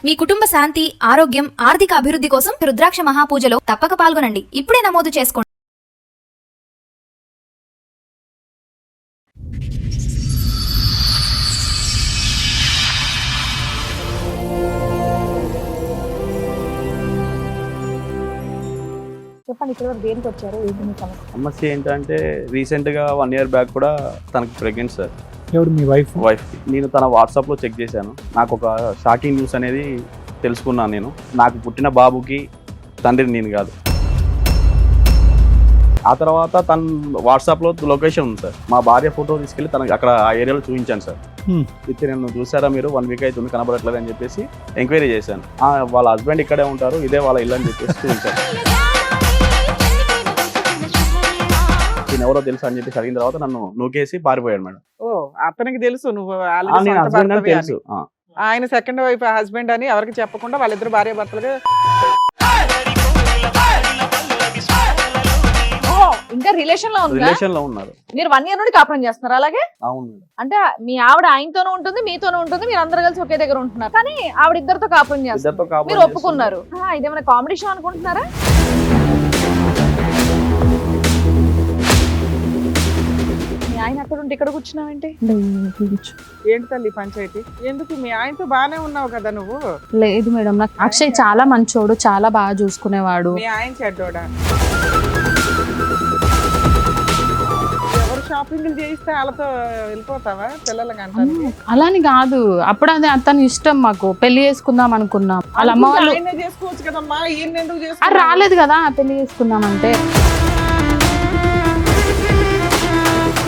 మీ కుటుంబ శాంతి, ఆరోగ్యం, ఆర్థిక అభివృద్ధి కోసం రుద్రాక్ష మహాపూజలో తప్పక పాల్గొనండి. ఇప్పుడే నమోదు చేసుకోండి. చెప్పండి, ఇక్కడ వరకు దేనికి వచ్చారు? ఏంటి మీ సమస్య? సమస్య ఏంటంటే రీసెంట్గా 1 year బ్యాక్ కూడా తనకి ప్రెగ్నెంట్ సార్. ఎవరు మీ వైఫ్కి నేను తన వాట్సాప్లో చెక్ చేశాను. నాకు ఒక షాకింగ్ న్యూస్ అనేది తెలుసుకున్నాను. నేను నాకు పుట్టిన బాబుకి తండ్రిని నేను కాదు. ఆ తర్వాత తన వాట్సాప్లో లొకేషన్ ఉంది సార్. మా భార్య ఫోటో తీసుకెళ్ళి తనకి అక్కడ ఆ ఏరియాలో చూపించాను సార్. ఇది నేను చూసారా మీరు 1 week అవుతుంది కనబడట్లేదు అని చెప్పేసి ఎంక్వైరీ చేశాను. వాళ్ళ హస్బెండ్ ఇక్కడే ఉంటారు, ఇదే వాళ్ళ ఇల్లు అని చెప్పేసి చూపించాను. నేను ఎవరో తెలుసు అని చెప్పేసి అడిగిన తర్వాత నన్ను నూకేసి పారిపోయాడు మేడం. ఓ, అతనికి తెలుసు నువ్వు నేను హస్బెండ్ అని తెలుసు. ఆయన సెకండ్ వైఫ్ హస్బెండ్ అని ఎవరికి చెప్పకుండా వాళ్ళిద్దరు భార్య భర్తలుగా. ఇంకా రిలేషన్ లో ఉందా? రిలేషన్ లో ఉన్నారు. మీరు 1 year నుండి కాపురం చేస్తున్నారు అలాగే? అవును మేడం. అంటే మీ ఆవిడ ఆయనతోనూ ఉంటుంది, మీతోనూ ఉంటుంది, మీరు అందరు కలిసి ఒకే దగ్గర ఉంటున్నారు. కానీ ఆవిడ ఇద్దరితో కాపురం చేస్తారు, మీరు ఒప్పుకున్నారు. ఇదేమైనా కామెడీ షో అనుకుంటున్నారా? మీ ఆయన అక్కడ ఉంటే ఇక్కడ కూర్చున్నావేంటి? ఏంటి తల్లి పంచాయతీ? ఎందుకు మీ ఆయనతో బానే ఉన్నావు కదా నువ్వు? లేదు మేడం, నాకు అక్షయ్ చాలా మంచోడు, చాలా బాగా చూసుకునేవాడు. మీ ఆయన చెడ్డోడా? ఎవరు షాపింగ్ చేయిస్తే వాళ్ళతో వెళ్ళిపోతావా పిల్లలకి అంటారు? అలాని కాదు, అప్పుడు అది అతని ఇష్టం. మాకు పెళ్లి చేసుకుందాం అనుకున్నాం. వాళ్ళ అమ్మ వాళ్ళు ఆయనే చేసుకోవచ్చు కదమ్మా, ఈయన ఎందుకు అది చేసుకో? రాలేదు కదా పెళ్లి చేసుకుందామంటే.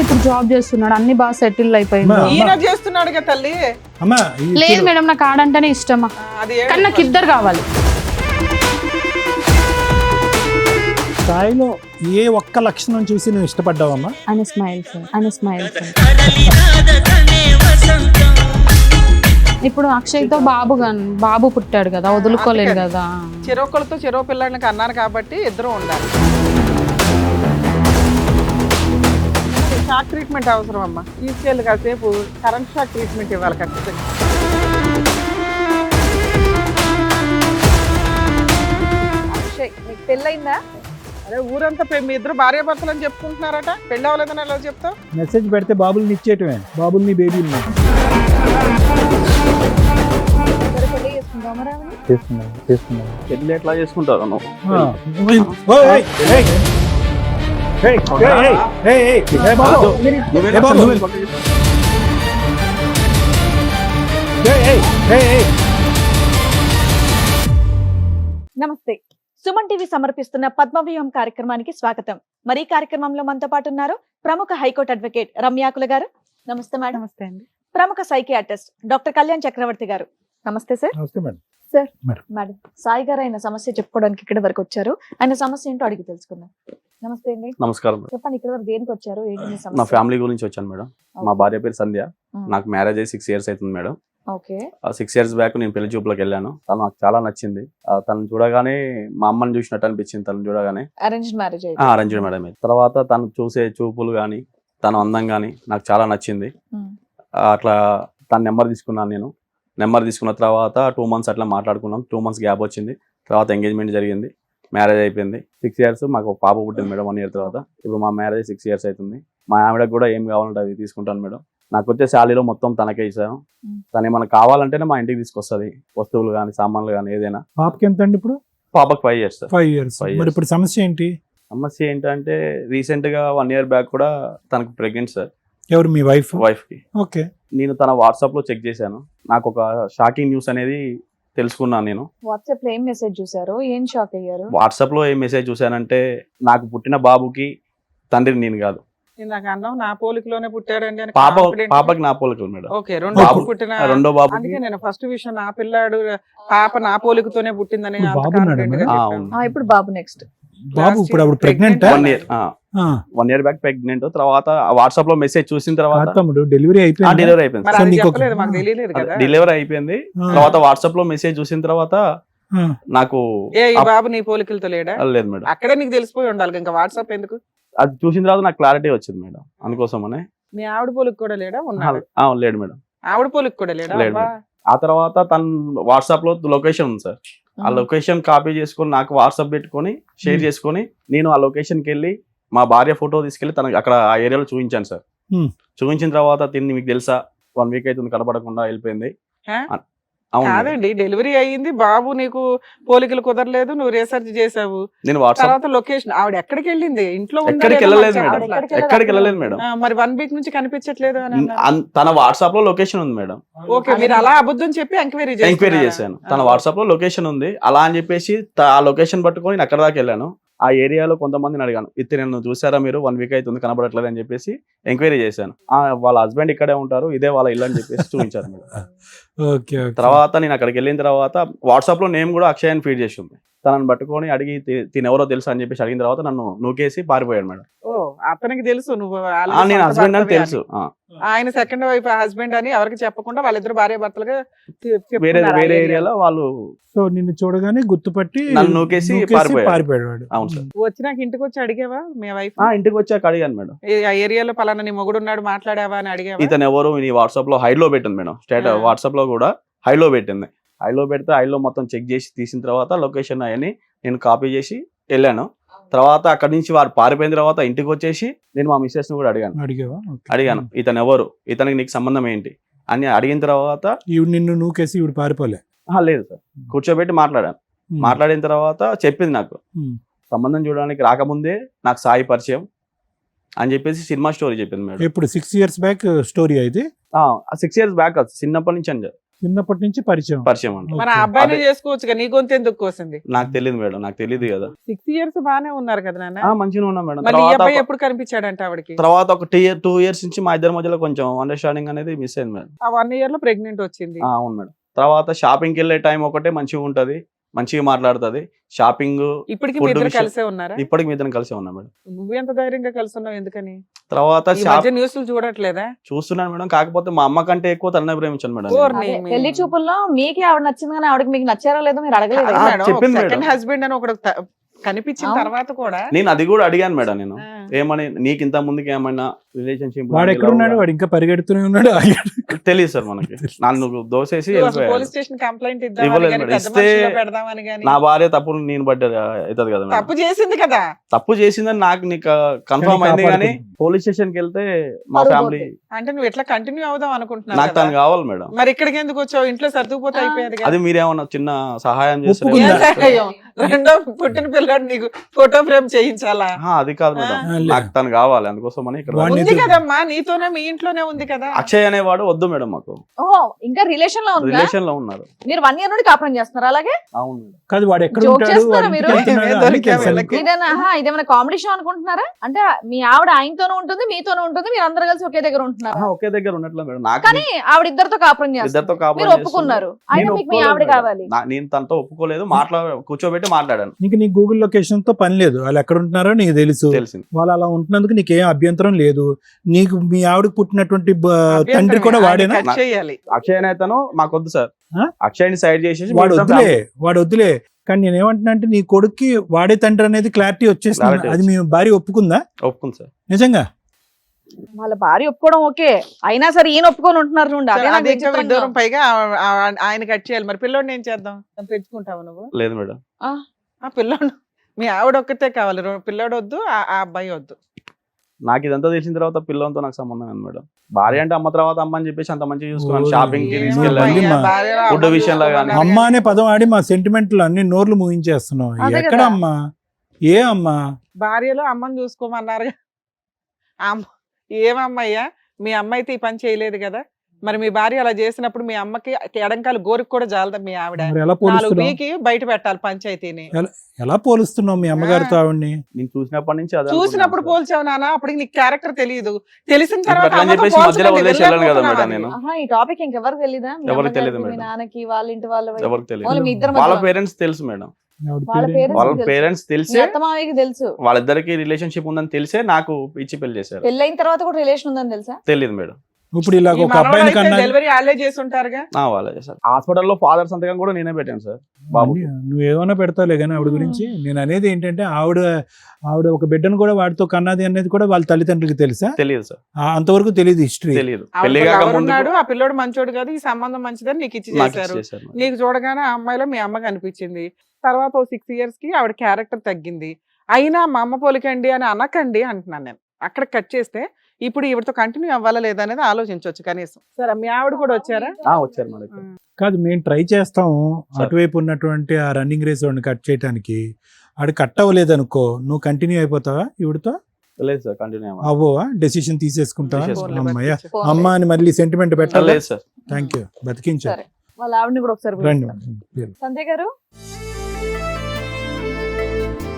ఇప్పుడు జాబ్ చేస్తున్నాడు, అన్ని బాగా సెటిల్ అయిపోయింది. ఈయన చేస్తున్నాడు కదా తల్లి. లేదు మేడం, నాకు ఆడంటేనే ఇష్టమా, అది కానీ నాకు ఇద్దరు కావాలి. స్థాయిలో ఏ ఒక్క లక్షణం చూసి నువ్వు ఇష్టపడ్డావమ్మా? అని స్మైల్స్, అని స్మైల్స్. ఇప్పుడు అక్షయ్తో బాబు పుట్టాడు కదా, వదులుకోలేదు కదా. చెరొకరితో చెరో పిల్లలకి అన్నారు కాబట్టి ఇద్దరు ఉండాలి. షాక్ ట్రీట్మెంట్ అవసరం అమ్మా, తీసుకెళ్ళి కాసేపు కరెంట్ షాక్ ట్రీట్మెంట్ ఇవ్వాలి ఖచ్చితంగా. అక్షయ్, నీకు పెళ్ళయిందా? అదే ఊరంతా మీ ఇద్దరు భార్య భర్తలు అని చెప్పుకుంటున్నారట, పెళ్ళి అవ్వలేదని ఎలా చెప్తావు? మెసేజ్ పెడితే బాబుల్ని ఇచ్చేయటమే, బాబుల్ని బేబీల్ని పెళ్లి చేసుకుంటావా మరి ఆమెని? చేసుకున్నాను. పెళ్ళి ఎట్లా చేసుకుంటారు నువ్వు? నమస్తే. సుమన్ టీవీ సమర్పిస్తున్న పద్మవ్యూహం కార్యక్రమానికి స్వాగతం. మరి ఈ కార్యక్రమంలో మనతో పాటు ఉన్నారు ప్రముఖ హైకోర్టు అడ్వకేట్ రమ్యాకుల గారు. నమస్తే మేడం. నమస్తే అండి. ప్రముఖ సైకియాట్రిస్ట్ డాక్టర్ కళ్యాణ్ చక్రవర్తి గారు. నమస్తే సార్. నమస్తే madam. Sir madam. Madam, Sai గారు ఆయన సమస్య చెప్పుకోవడానికి ఇక్కడ వరకు వచ్చారు. ఆయన సమస్య ఏంటో అడిగి తెలుసుకుందాం. నమస్తే అండి. నమస్కారం మేడం. చెప్పండి, ఇక్కడ వరకు దేనికి వచ్చారు? ఏంటి మీ నా సమస్య? ఫ్యామిలీ గురించి వచ్చాను మేడం. మా భార్య పేరు సంధ్య. నాకు మ్యారేజ్ అయ్యి 6 years అవుతుంది మేడం. ఓకే. 6 years బ్యాక్ నేను పెళ్లి చూపులకు వెళ్ళాను. తను నాకు చాలా నచ్చింది. తను చూడగానే మా అమ్మని చూసినట్టు అనిపించింది. తను చూడగానే అరేంజ్డ్ మ్యారేజ్ అరేంజ్డ్ మేడం. తర్వాత తను చూసే చూపులు కానీ తను అందం కానీ నాకు చాలా నచ్చింది. అట్లా తన నెంబర్ తీసుకున్నాను నేను. నెంబర్ తీసుకున్న తర్వాత 2 months అట్లా మాట్లాడుకున్నాం. 2 months గ్యాప్ వచ్చింది. తర్వాత ఎంగేజ్మెంట్ జరిగింది, మ్యారేజ్ అయిపోయింది. 6 years మాకు ఒక పాప పుట్టింది మేడం 1 year తర్వాత. ఇప్పుడు మా మ్యారేజ్ 6 years అవుతుంది. మా ఆవిడకి కూడా ఏం కావాలంటే అవి తీసుకుంటాను మేడం. నాకు వచ్చే శాలీలో మొత్తం తనకే ఇచ్చాను. తను ఏమైనా కావాలంటేనే మా ఇంటికి తీసుకొస్తుంది, వస్తువులు కానీ సామాన్లు కానీ ఏదైనా. పాపకి ఎంత అండి ఇప్పుడు? పాపకి 5 years. 5 years. మరి ఇప్పుడు సమస్య ఏంటి? సమస్య ఏంటంటే రీసెంట్గా 1 year బ్యాక్ కూడా తనకు ప్రెగ్నెంట్ సార్. ఎవరు మీ వైఫ్కి? ఓకే. నేను తన వాట్సాప్లో చెక్ చేశాను. నాకు ఒక షాకింగ్ న్యూస్ అనేది తెలుసుకున్నాను. నేను వాట్సాప్ లో ఏం మెసేజ్ చూసారు? ఏం షాక్ అయ్యారు? వాట్సాప్లో ఏం మెసేజ్ చూశానంటే, నాకు పుట్టిన బాబుకి తండ్రిని నేను కాదు. నాకు అన్నం నా పోలికలోనే పుట్టాడండి అని. పాపకి నా పోలికలు మేడం. ఓకే, రెండో బాబు. అందుకే నేను ఫస్ట్ విషయం నా పిల్లాడు పాప నా పోలికతోనే పుట్టిందని. ఇప్పుడు బాబు నెక్స్ట్ బాబు ఇప్పుడు అప్పుడు ప్రెగ్నెంట్. 1 year back pregnant. తర్వాత వాట్సాప్ లో మెసేజ్ చూసిన తర్వాత డెలివరీ అయిపోయింది. డెలివరీ అయిపోయింది. తర్వాత వాట్సాప్ లో మెసేజ్ చూసిన తర్వాత నాకు ఈ బాబు నీ పోలికలతో లేడా? లేదు మేడం. అక్కడే నీకు తెలిసిపోయి ఉండాలి, ఇంకా వాట్సాప్ ఎందుకు? అది చూసిన తర్వాత నాకు క్లారిటీ వచ్చింది మేడం. అందుకోసమనే. మీ ఆవిడ పోలిక కూడా లేడా? ఉన్నాడు. లేడు మేడం. ఆవిడ పోలిక కూడా లేడా? ఆ తర్వాత తను వాట్సాప్ లో లొకేషన్ ఉంది సార్, ఆ లొకేషన్ కాపీ చేసుకొని నాకు వాట్సాప్ పెట్టుకొని షేర్ చేసుకొని నేను ఆ లొకేషన్కి వెళ్ళి మా భార్య ఫోటో తీసుకెళ్లి తనకి అక్కడ ఆ ఏరియాలో చూపించాను సార్. చూపించిన తర్వాత తిని మీకు తెలుసా 1 వీక్ అవుతుంది కనపడకుండా వెళ్ళిపోయింది. హా? అవును మేడం. కాదండి, డెలివరీ అయ్యింది, బాబు నీకు పోలికలు కుదరలేదు, నువ్వు రీసెర్చ్ చేసావు, నేను వాట్సాప్ తర్వాత లొకేషన్ ఆవిడ ఎక్కడికి వెళ్ళింది, ఇంట్లో ఉందా ఎక్కడికి లేదా వెళ్ళలేదు మాకు మేడం, చెప్పట్లా. ఎక్కడికి వెళ్ళలేదు మేడం. మరి 1 వీక్ నుంచి కనిపించట్లేదు అని అన్నారు. తన వాట్సాప్ లో లొకేషన్ ఉంది మేడం. ఓకే, మీరు అలా అబద్ధం చెప్పి ఎంక్వైరీ ఎంక్వైరీ చేశాను, తన వాట్సాప్ లో లొకేషన్ ఉంది అలా అని చెప్పేసి ఆ లొకేషన్ పట్టుకొని నేను అక్కడ దాకా వెళ్ళాను. ఆ ఏరియాలో కొంతమందిని అడిగాను, ఇది నన్ను చూసారా మీరు 1 వీక్ అవుతుంది కనబడట్లేదు అని చెప్పేసి ఎంక్వైరీ చేశాను. వాళ్ళ హస్బెండ్ ఇక్కడే ఉంటారు, ఇదే వాళ్ళ ఇల్లు అని చెప్పేసి చూపించారు మేడం. ఓకే తర్వాత నేను అక్కడికి వెళ్ళిన తర్వాత వాట్సాప్ లో నేమ్ కూడా అక్షయ్ అని ఫీడ్ చేసి ఉంది. తనని పట్టుకొని అడిగి తిన ఎవరో తెలుసు అని చెప్పేసి అడిగిన తర్వాత నన్ను నూకేసి పారిపోయాడు మేడం. ఓ, అతనికి తెలుసు నువ్వు నేను హస్బెండ్ అని తెలుసు. ఆయన సెకండ్ వైఫ్ హస్బెండ్ అని ఎవరికి చెప్పకుండా వాళ్ళిద్దరు భార్య భర్తలుగా వేరే ఏరియాలో వాళ్ళు సో నిన్ను చూడగానే గుర్తుపట్టి నన్ను నూకేసి పారిపోయాడు వాడు. అవును సార్. వచ్చినాక ఇంటికి వచ్చి అడిగావా మీ వైఫ్? ఇంటికి వచ్చాక అడిగాను మేడం, ఆ ఏరియాలో పలానా నీ మొగుడు ఉన్నాడు మాట్లాడావా అని అడిగావా? ఇతను ఎవరు నీ వాట్సాప్ లో హైడ్ లో పెట్టింది మేడం, స్టేటస్ వాట్సాప్ లో కూడా హైడ్ లో పెట్టింది. హైడ్ లో పెడితే హైడ్ లో మొత్తం చెక్ చేసి తీసిన తర్వాత లొకేషన్ అవన్నీ నేను కాపీ చేసి వెళ్ళాను. తర్వాత అక్కడి నుంచి వారు పారిపోయిన తర్వాత ఇంటికి వచ్చేసి నేను మా మిస్సెస్ ని కూడా అడిగాను ఇతను ఎవరు, ఇతనికి నీకు సంబంధం ఏంటి అని అడిగిన తర్వాత ఈవిడ నిన్ను నూకేసి ఈవిడ పారిపోలే? లేదు సార్, కూర్చోబెట్టి మాట్లాడాను. మాట్లాడిన తర్వాత చెప్పింది నాకు సంబంధం చూడడానికి రాకముందే నాకు సాయి పరిచయం అని చెప్పేసి సినిమా స్టోరీ చెప్పింది మేడం. ఇప్పుడు 6 years బ్యాక్ స్టోరీ అయితే? 6 years బ్యాక్ చిన్నప్పటి నుంచి అండి, చిన్నప్పటి నుంచి పరిచయం అంటే మన అబ్బాయిని చేసుకోవచ్చు, నీ గొంతు ఎందుకు కోసింది? నాకు తెలియదు మేడం, నాకు తెలియదు కదా. 6 years బానే ఉన్నారు కదా నాన్న. మంచిగా ఉన్నా మేడం. మళ్ళీ ఈ అబ్బాయి ఎప్పుడు కనిపించాడంట ఆవిడకి? తర్వాత ఒక 2 years నుంచి మా ఇద్దరి మధ్యలో కొంచెం అండర్స్టాండింగ్ అనేది మిస్ అయింది మేడం. ఆ 1 year లో ప్రెగ్నెంట్ వచ్చింది. అవును మేడం. తర్వాత షాపింగ్కి వెళ్ళే టైం ఒకటే మంచిగా ఉంటది, మంచిగా మాట్లాడుతుంది. షాపింగ్ ఇప్పటికి మీ ఇద్దరు కలిసే ఉన్నారా? ఇప్పటికి మీ ఇద్దరం కలిసే ఉన్నాం మేడం. నువ్వు ఎంత ధైర్యంగా కలిసి ఉన్నావు ఎందుకని? తర్వాత న్యూస్లు చూడట్లేదా? చూస్తున్నాను మేడం, కాకపోతే మా అమ్మ కంటే ఎక్కువ తననే ప్రేమించాను మేడం. పెళ్లి చూపుల్లో మీకే ఆవిడ నచ్చింది కానీ ఆవిడకి మీకు నచ్చారో లేదో మీరు అడగలేదు. చెప్పింది మేడం. సెకండ్ హస్బెండ్ అని ఒకడు కనిపించిన తర్వాత కూడా నేను అది కూడా అడిగాను మేడం. నేను ఏమని, నీకు ఇంత ముందుకి ఏమైనా రిలేషన్షిప్ వాడు ఎక్కడ ఉన్నాడు, వాడు ఇంకా పరిగెడుతూనే ఉన్నాడు? తెలియదు సార్ మనకి. నన్ను దోసేసి పోలీస్ స్టేషన్ కంప్లైంట్ ఇస్తే నా భార్య తప్పు నేను పడ్డా అవుతుంది కదా. తప్పు చేసింది కదా, తప్పు చేసిందని నీకు కన్ఫర్మ్ అయింది కానీ పోలీస్ స్టేషన్ కి వెళ్తే మా ఫ్యామిలీ అంటే నువ్వు ఎట్లా కంటిన్యూ అవుదాం అనుకుంటున్నావు? నాకు తను కావాలి మేడం. మరి ఇక్కడికి ఎందుకు వచ్చావు? ఇంట్లో సర్దుకుపోతే అయిపోయేది. అది మీరేమన్నా చిన్న సహాయం చేస్తారు? రెండో పుట్టిన పిల్లడు నీకు ఫోటో ఫ్రేమ్ చేయించాలా? అది కాదు మేడం, నాకు తను కావాలి, అందుకోసం అని ఇక్కడ ఉంది కదమ్మా, నీతోనే మీ ఇంట్లోనే ఉంది కదా. అక్షయ్ అనేవాడు వద్దు మేడం మాకు. ఓహో, ఇంకా రిలేషన్ లో ఉంది. రిలేషన్ లో ఉన్నారు. మీరు 1 year నుండి కాపురం చేస్తున్నారు అలాగే? అవును. కాదు, వాడు ఎక్కడ Joke ఉంటాడు, చేస్తున్నారా వాడి మీరు? ఇంటికి వెళ్తున్నాడా అని తెలుసా నీకు? ఇదేమైనా కామెడీ షో అనుకుంటున్నారా? అంటే మీ ఆవిడ ఆయనతోనూ ఉంటుంది, మీతోనూ ఉంటుంది, మీరు అందరు కలిసి ఒకే దగ్గర ఉంటున్నారు. ఒకే దగ్గర ఉన్నట్లు మేడం. నాకు కానీ ఆవిడ ఇద్దరితో కాపురం చేస్తారు, ఇద్దరితో కాపురం మీరు ఒప్పుకున్నారు. అయినా మీకు మీ ఆవిడ కావాలి. నేను తనతో ఒప్పుకోలేదు, కూర్చోబెట్టి మాట్లాడాను. నీ గూగుల్ లొకేషన్ తో పని లేదు, వాళ్ళు ఎక్కడ ఉంటున్నారో నీకు తెలుసు. తెలిసింది. వాళ్ళు అలా ఉంటున్నందుకు నీకేం అభ్యంతరం లేదు. నీకు మీ ఆవిడకి పుట్టినటువంటి తండ్రి కూడా వాడేనా? అక్షయ్ అనేతను మాకొద్దు సార్, అక్షయ్ని సైడ్ చేసేసి వాడు వద్దులే. కానీ నేను ఏమంటున్నా అంటే నీ కొడుక్కి వాడే తండ్రి అనేది క్లారిటీ వచ్చేసింది. అది మీ భార్య ఒప్పుకుందా? ఒప్పుకుంది సార్. నిజంగా వాళ్ళ భార్య ఒప్పుకోవడం ఓకే, అయినా సరే ఈయన ఒప్పుకొని ఉంటున్నారు చూడండి. అదే నాకు విచిత్రంగా దూరం పైగా ఆయన కట్ చేయాలి. మరి పిల్లోడిని ఏం చేద్దాం? పెంచుకుంటావు నువ్వు? లేదు మేడం. ఆ పిల్లోడు మీ ఆవిడ ఒక్కతే కావాలి, పిల్లోడు వద్దు, ఆ అబ్బాయి వద్దు. నాకు ఇదంతా తెలిసిన తర్వాత పిల్లలతో నాకు సంబంధం ఉంది మేడం. భార్య అంటే అమ్మ తర్వాత అమ్మ అని చెప్పేసి అంత మంచిగా చూసుకున్నాను. షాపింగ్ కి తీసుకెళ్ళాను, ఫుడ్ విషయంలో కానీ. అమ్మ అనే పదం ఆడి మా సెంటిమెంట్లు అన్ని నోర్లు ముగించేస్తున్నావు. ఎక్కడ అమ్మా? ఏ అమ్మా? భార్యలో అమ్మని చూసుకోమన్నారు. ఏమమ్మయ్యా, మీ అమ్మ అయితే ఈ పని చేయలేదు కదా. మరి మీ భార్య అలా చేసినప్పుడు మీ అమ్మకి ఎడంకాలు గోరికి కూడా జాలదా? మీ ఆవిడ 4 వీకి బయట పెట్టాలి పంచాయతీని. ఎలా పోలుస్తున్నావు మీ అమ్మగారితో ఆవిడ్ని? నేను చూసినప్పటి నుంచి చూసినప్పుడు పోల్చావు నాన్న, అప్పటికి నీకు క్యారెక్టర్ తెలియదు. తెలిసిన తర్వాత ఈ టాపిక్ ఇంకెవరికి తెలీదా? ఎవరికి తెలియదు మీ నాన్నకి, వాళ్ళ ఇంటి ఎవరికి తెలియదు. వాళ్ళ వాళ్ళ పేరెంట్స్ తెలుసు మేడం. వాళ్ళ పేరెంట్స్ తెలిసే, తెలుసు వాళ్ళిద్దరికి రిలేషన్షిప్ ఉందని తెలిసే నాకు ఇచ్చి పెళ్లి చేశారు. పెళ్ళైన తర్వాత కూడా రిలేషన్ ఉందని తెలుసా? తెలియదు మేడం. ఇప్పుడు ఇలా ఒక అబ్బాయిని కన్నా డెలివరీ వాళ్ళే చేసి ఉంటారుగా. వాళ్ళే చేశారు. హాస్పిటల్లో ఫాదర్ సంతకం కూడా నేనే పెట్టాను సార్ బాబు. నువ్వేమన్నా పెడతావులే కానీ ఆవిడ గురించి. నేను అనేది ఏంటంటే ఆవిడ ఒక బిడ్డను కూడా వాడితో కన్నది అనేది కూడా వాళ్ళ తల్లిదండ్రులకి తెలుసా? తెలియదు సార్, అంతవరకు తెలియదు హిస్టరీ. తెలియదు. ఉన్నాడు ఆ పిల్లోడు మంచోడు కాదు, ఈ సంబంధం మంచిదని నీకు ఇచ్చి చేశారు. నీకు చూడగానే ఆ అమ్మాయిలో మీ అమ్మకి అనిపించింది. తర్వాత 6 years కి ఆవిడ క్యారెక్టర్ తగ్గింది. అయినా మా అమ్మ పోలికండి అని అనకండి అంటున్నాను నేను. అక్కడ కట్ చేస్తే ఇప్పుడు ఈవిడతో కంటిన్యూ అవ్వాలా లేదా అనేది ఆలోచించవచ్చు కనీసం. సరే మీ ఆవిడ కూడా వచ్చారా? వచ్చారు మేడం. కాదు, మేము ట్రై చేస్తాము అటువైపు ఉన్నటువంటి ఆ రన్నింగ్ రేస్ వాడిని కట్ చేయడానికి. ఆడు కట్ అవ్వలేదు అనుకో, నువ్వు కంటిన్యూ అయిపోతావా ఈవిడతో? లేదు సార్, కంటిన్యూ అవ్వవా? డెసిషన్ తీసేసుకుంటావా? తీసేసుకుంటా. అమ్మయ్య, అమ్మ అని మళ్ళీ సెంటిమెంట్ పెట్టాలి. లేదు సార్. Thank you, బతికించారు. సరే, వాళ్ళ ఆవిడని కూడా ఒకసారి రండి. పిలుస్తాను. సంధ్య గారు,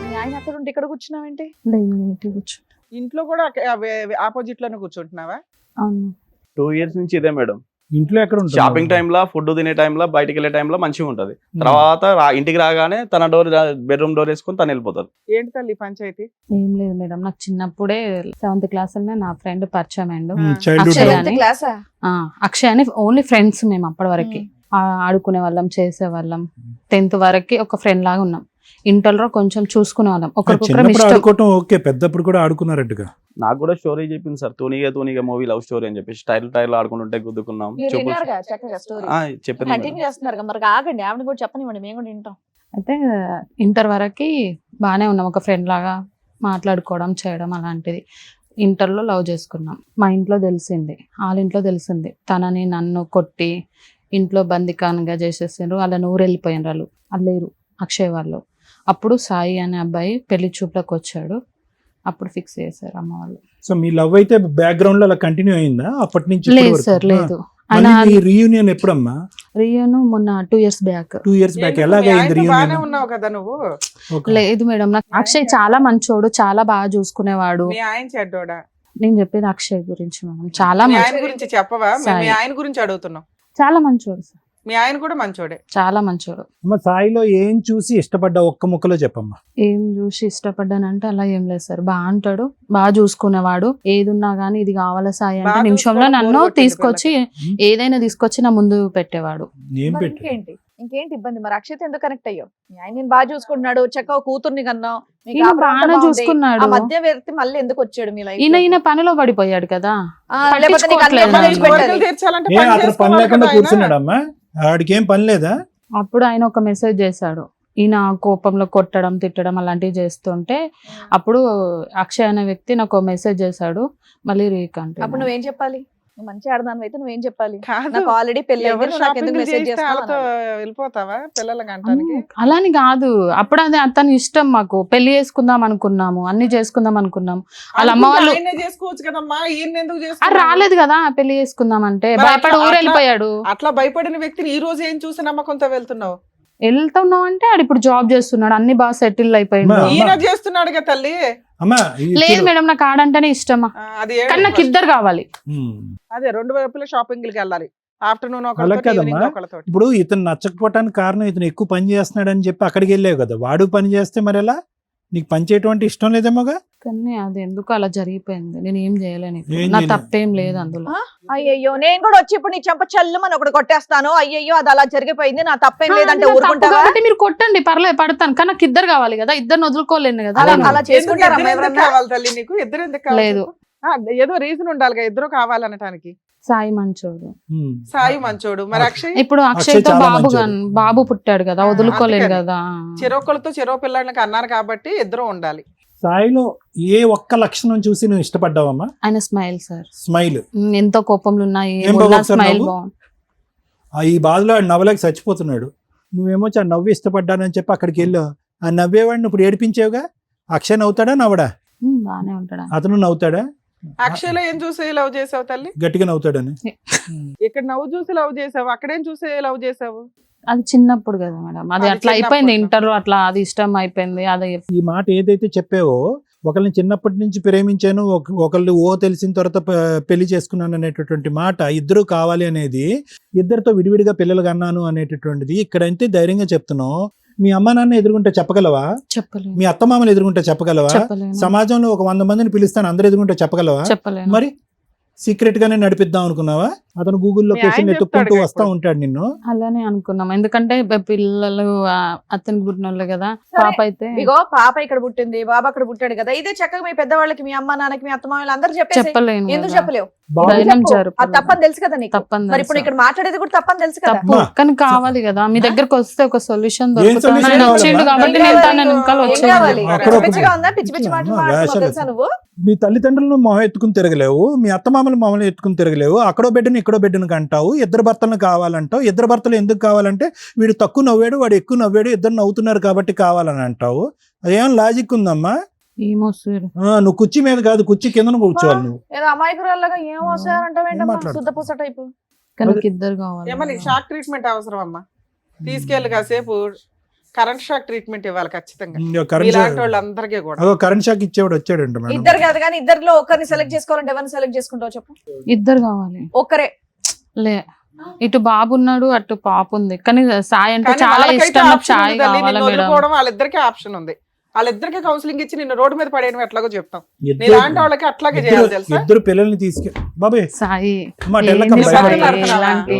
మీ ఆయన అక్కడ ఉంటే ఇక్కడ కూర్చున్నావేంటి? ఇంట్లో కూడా ఆపోజిట్ లోనే కూర్చుంటున్నావా? అవును. 2 years నుంచి ఇదే మేడం. ఇంట్లో ఎక్కడ ఉంటుంది? షాపింగ్ టైంలో, ఫుడ్ తినే టైంలో, బయటికి వెళ్ళే టైంలో మంచిగా ఉంటది. తర్వాత ఇంటికి రాగానే తన బెడ్రూమ్ డోర్ వేసుకొని తను వెళ్ళిపోతారు. ఏంటి తల్లి పంచాయతీ? ఏం లేదు మేడం, నాకు చిన్నప్పుడే 7th class నా ఫ్రెండ్ పరిచయం అయ్యిండు. చైల్డ్హుడ్ అక్షయ్ క్లాసా? అక్షయ్ అని ఓన్లీ ఫ్రెండ్స్ మేము అప్పటి వరకు. ఆడుకునే వాళ్ళం, చేసే వాళ్ళం. 10th వరకు ఒక ఫ్రెండ్ లాగా ఉన్నాం. ఇంటర్లో కొంచెం చూసుకునే వాళ్ళం, ఒకరికొకరు ఇష్టం. ఆడుకోవటం ఓకే, పెద్దప్పుడు కూడా ఆడుకున్నారట్టుగా. నాకు కూడా స్టోరీ చెప్పింది సార్, తూనిగా మూవీ లవ్ స్టోరీ అని చెప్పేసి టైర్ ఆడుకుంటుంటే గుద్దుకున్నాం. చెప్పింది. కంటిన్యూ చేస్తున్నారు మరి, ఆగండి, ఆవిడ కూడా చెప్పనివ్వండి, మేము కూడా వింటాం. అయితే ఇంటర్ వరకు బాగానే ఉన్నాం, ఒక ఫ్రెండ్ లాగా మాట్లాడుకోవడం చేయడం అలాంటిది. ఇంటర్లో లవ్ చేసుకున్నాం. మా ఇంట్లో తెలిసింది, వాళ్ళ ఇంట్లో తెలిసింది. తనని నన్ను కొట్టి ఇంట్లో బందికాన్గా చేసేసారు. వాళ్ళ ఊరు వెళ్ళిపోయినారు, వాళ్ళు లేరు అక్షయ్ వాళ్ళు. అప్పుడు సాయి అనే అబ్బాయి పెళ్లి చూపులకు వచ్చాడు. అప్పుడు ఫిక్స్ చేశారు అమ్మ వాళ్ళు. సో మీ లవ్ అయితే బ్యాక్గ్రౌండ్ లో అలా కంటిన్యూ అయిందా అప్పటి నుంచి? లేదు సార్, లేదు. రీయూనియన్ ఎప్పుడమ్మా? రీయూన్ మొన్న 2 years బ్యాక్. 2 years back. ఎలాగైంది రీయూనియన్? ఉన్నావు కదా నువ్వు? లేదు మేడం, నాకు అక్షయ్ చాలా మంచోడు, చాలా బాగా చూసుకునేవాడు. మీ ఆయన చెడ్డోడా? నేను చెప్పేది అక్షయ్ గురించి మేడం. చాలా ఆయన గురించి చెప్పవా? మీ ఆయన గురించి అడుగుతున్నాం. చాలా మంచోడు సార్. మీ ఆయన కూడా మంచోడే, చాలా మంచోడు. అమ్మ, సాయిలో ఏం చూసి ఇష్టపడ్డా ఒక్క ముక్కలో చెప్పమ్మా. ఏం చూసి ఇష్టపడ్డానంటే అలా ఏం లేదు సార్. బాగా అంటాడు, బాగా చూసుకునేవాడు. ఏది ఉన్నా గానీ ఇది కావాలా సాయి అంటే నిమిషంలో నన్ను తీసుకొచ్చి ఏదైనా తీసుకొచ్చి నా ముందు పెట్టేవాడు. ఏం మరి ఇంకేంటి ఇబ్బంది? మరి అక్షయ్ ఎందుకు కనెక్ట్ అయ్యో? మీ ఆయన నేను బాగా చూసుకుంటున్నాడు, చక్కగా కూతుర్ని కన్నావు, బాగా చూసుకున్నాడు. మధ్య వ్యక్తి మళ్ళీ ఎందుకు వచ్చాడు మీ లైఫ్? ఈయన పనిలో పడిపోయాడు కదా. పని లేకుండా కూర్చున్నాడమ్మా? ఆడికి ఏం పని లేదా? అప్పుడు ఆయన ఒక మెసేజ్ చేశాడు. ఈయన కోపంలో కొట్టడం, తిట్టడం అలాంటివి చేస్తుంటే అప్పుడు అక్షయ్ అనే వ్యక్తి నాకు మెసేజ్ చేశాడు. మళ్ళీ రీకంటే అప్పుడు నువ్వేం చెప్పాలి? నువ్వు మంచి ఆడదాని అయితే నువ్వేం చెప్పాలి? నాకు ఆల్రెడీ పెళ్లి వెళ్ళిపోతావా పిల్లలకి అంటానికి? అలాని కాదు, అప్పుడు అది అతని ఇష్టం. మాకు పెళ్లి చేసుకుందాం అనుకున్నాము, అన్ని చేసుకుందాం అనుకున్నాము. వాళ్ళ అమ్మ వాళ్ళు చేసుకోవచ్చు కదమ్మా, ఈయన ఎందుకు రాలేదు కదా పెళ్లి చేసుకుందాం అంటే. భయపడి ఊరు వెళ్ళిపోయాడు. అట్లా భయపడిన వ్యక్తిని ఈ రోజు ఏం చూసి నమ్మకంతో వెళ్తున్నావు అంటే ఆడు ఇప్పుడు జాబ్ చేస్తున్నాడు, అన్ని బాగా సెటిల్ అయిపోయింది. ఈయన చేస్తున్నాడు కదా తల్లి. లేదు మేడం, నాకు ఆడంటేనే ఇష్టమా, కానీ నాకు ఇద్దరు కావాలి. అదే 2 వైపులా షాపింగ్కి వెళ్ళాలి. ఆఫ్టర్నూన్ ఇప్పుడు ఇతను నచ్చకపోవటానికి కారణం ఇతను ఎక్కువ పని చేస్తున్నాడు అని చెప్పి అక్కడికి వెళ్ళావు కదా. వాడు పని చేస్తే మరి ఎలా? నీకు పని చేయటం ఇష్టం లేదేమోగా? కానీ అది ఎందుకు అలా జరిగిపోయింది, నేను ఏం చేయలేను. నా తప్పేం లేదు అందులో. అయ్యయ్యో, నేను కూడా వచ్చి ఇప్పుడు నీ చెంప చల్లుమని ఒకటి కొట్టేస్తాను. అయ్యయ్యో, అది అలా జరిగిపోయింది, నా తప్పేం లేదంటే ఊరుకుంటావా? మీరు కొట్టండి, పర్లేదు, పడతాను. కానీ నాకు ఇద్దరు కావాలి కదా, ఇద్దరు వదులుకోలేను కదా. అలా చేసుకుంటారా? కావాలి తల్లి నీకు ఇద్దరు ఎందుకు? లేదు, ఏదో రీజన్ ఉండాలిగా ఇద్దరు కావాలనటానికి. సాయి మంచోడు. సాయి మంచోడు. మరి అక్షయ్? ఇప్పుడు అక్షయ్ తో బాబు పుట్టాడు కదా, వదులుకోలేను కదా. చెరోకలతో చెరో పిల్లలకి అన్నారు కాబట్టి ఇద్దరు ఉండాలి. సాయిలో ఏ ఒక్క లక్షణం చూసి నువ్వు ఇష్టపడ్డావమ్మా? ఆయన స్మైల్ సార్. స్మైల్ ఎంతో కోపంలో ఉన్నాయి, స్మైల్ బాగుంది. ఈ బాధలో నవ్వలేక చచ్చిపోతున్నాడు. నువ్వేమో నవ్వు ఇష్టపడ్డానని చెప్పి అక్కడికి వెళ్ళావు. ఆ నవ్వేవాడిని ఇప్పుడు ఏడిపించావుగా. అక్షయ్ నవ్వుతాడా నవ్వడా? బానే ఉంటాడా? అతను నవ్వుతాడా? అక్షయ్లో ఏం చూసి లవ్ చేసావు తల్లి? గట్టిగా నవ్వుతాడని. ఇక్కడ నవ్వు చూసి లవ్ చేసావు, అక్కడేం చూసి లవ్ చేసావు? అది చిన్నప్పుడు కదా మేడం, అది అట్లా అయిపోయింది. ఇంటర్ అట్లా అది ఇష్టం అయిపోయింది. అది ఈ మాట ఏదైతే చెప్పావో, ఒకళ్ళని చిన్నప్పటి నుంచి ప్రేమించాను, ఒకళ్ళు తెలిసిన తర్వాత పెళ్లి చేసుకున్నాను అనేటటువంటి మాట, ఇద్దరు కావాలి అనేది, ఇద్దరితో విడివిడిగా పిల్లలు కన్నాను అనేటటువంటిది ఇక్కడంతే ధైర్యంగా చెప్తున్నావు. మీ అమ్మ నాన్న ఎదుర్కొంటే చెప్పగలవా? చెప్పలేదు. మీ అత్తమామలు ఎదుర్కొంటే చెప్పగలవా? సమాజంలో ఒక 100 మందిని పిలుస్తాను అందరు ఎదుర్కొంటే చెప్పగలవా? చెప్పలేదు. మరి సీక్రెట్ గానే నడిపిద్దాం అనుకున్నావా? అతను గూగుల్ మీ లొకేషన్ ఆయన ఎత్తుక్కుంటూ చెప్తాడుగా వస్తా ఇప్పుడు. ఉంటాడు నిన్ను. అలానే అనుకున్నాం, ఎందుకంటే పిల్లలు అతనికి పుట్టినోళ్ళు కదా. సరే. పాప అయితే ఇగో పాప ఇక్కడ పుట్టింది, బాబు అక్కడ పుట్టాడు కదా, ఇదే చక్కగా మీ పెద్దవాళ్ళకి, మీ అమ్మ నాన్నకి, మీ అత్తమామలు అందరూ చెప్పేసి చెప్పలేను ఎందుకు కదా. చెప్పలేవు? బాబు ఎందుకు ధైర్యం చెప్పు? జరుపు. అది తప్పని తెలుసు కదా నీకు. తప్పని మరి ఇప్పుడు తెలుసు. ఇక్కడ మాట్లాడేది కూడా తప్పని తెలుసు కదా. తప్పు, అమ్మా. కానీ కావాలి కదా. మీ దగ్గరకు వస్తే ఒక సొల్యూషన్ ఏం solution దొరుకుతుంది. కావాలమ్మా? వచ్చిండు కాబట్టి ఏం నేను కావాలి? తన వెనకాల ఏం వచ్చేది. కావాలి? అక్కడ పిచ్చి ఒక- పిచ్చిగా ఉందా? పిచ్చి పిచ్చి మాటలు అమ్మా, మాట్లాడుతున్నావు వేషాలు. తెలుసా నువ్వు? మీ తల్లిదండ్రులను మొహం ఎత్తుకుని తిరగలేవు, మీ అత్తమామలు మొహం ఎత్తుకుని తిరగలేవు, అక్కడో బిడ్డను ఇక్కడో బిడ్డను అంటావు, ఇద్దరు భర్తలను కావాలంటావు. ఇద్దరు భర్తలు ఎందుకు కావాలంటే వీడు తక్కువ నవ్వాడు, వాడు ఎక్కువ నవ్వాడు, ఇద్దరు నవ్వుతున్నారు కాబట్టి కావాలని అంటావు. అదేం లాజిక్ ఉందమ్మా? ఏమో సార్, నువ్వు కుర్చీ మీద కాదు, కుర్చీ కింద కూర్చోవాలి నువ్వు. ఏదో అమాయకురాల్లాగా ఏం వస్తారంటావేంటమ్మా? మాట్లాడుతున్నావు? శుద్ధ పూస టైపు. కానీ నాకు ఇద్దరు కావాలి. ఏమని షాక్ ట్రీట్మెంట్ అవసరం అమ్మా? తీసుకెళ్ళి కాసేపు కరెంట్ షాక్ ట్రీట్మెంట్ ఇవ్వాలి ఖచ్చితంగా కరెంట్ ఇలాంటి వాళ్ళందరికీ కూడా. అదో కరెంట్ షాక్ ఇచ్చేవాడు వచ్చాడంట మేడం. ఇద్దరు కాదు కానీ ఇద్దరిలో ఒకరిని సెలెక్ట్ చేసుకోవాలంటే ఎవరిని సెలెక్ట్ చేసుకుంటావు చెప్పు? ఇద్దరు కావాలి. ఒక్కరే. లే, ఇటు బాబు ఉన్నాడు, అటు పాప ఉంది. కానీ సాయి అంటే కానీ చాలా వాళ్ళకైతే ఇష్టం. నాకు ఆప్షన్ సాయి ఉంది తల్లి, కావాలా నిన్ను మేడం. వదులుకోవడం వాళ్ళిద్దరికీ ఆప్షన్ ఉంది. వాళ్ళిద్దరికి కౌన్సిలింగ్ ఇచ్చి నిన్ను రోడ్డు మీద పడేయడం ఎట్లాగో చెప్తాం. ఇద్దరు- ఇలాంటి వాళ్ళకి అట్లాగే చేయాలి తెలుసా? ఇద్దరు పిల్లల్ని తీసుకె బాబే సాయి అమ్మా, ఏంటి టెల్లకమ్మ సాయి? భయపడుతున్నావా? ఇలాంటి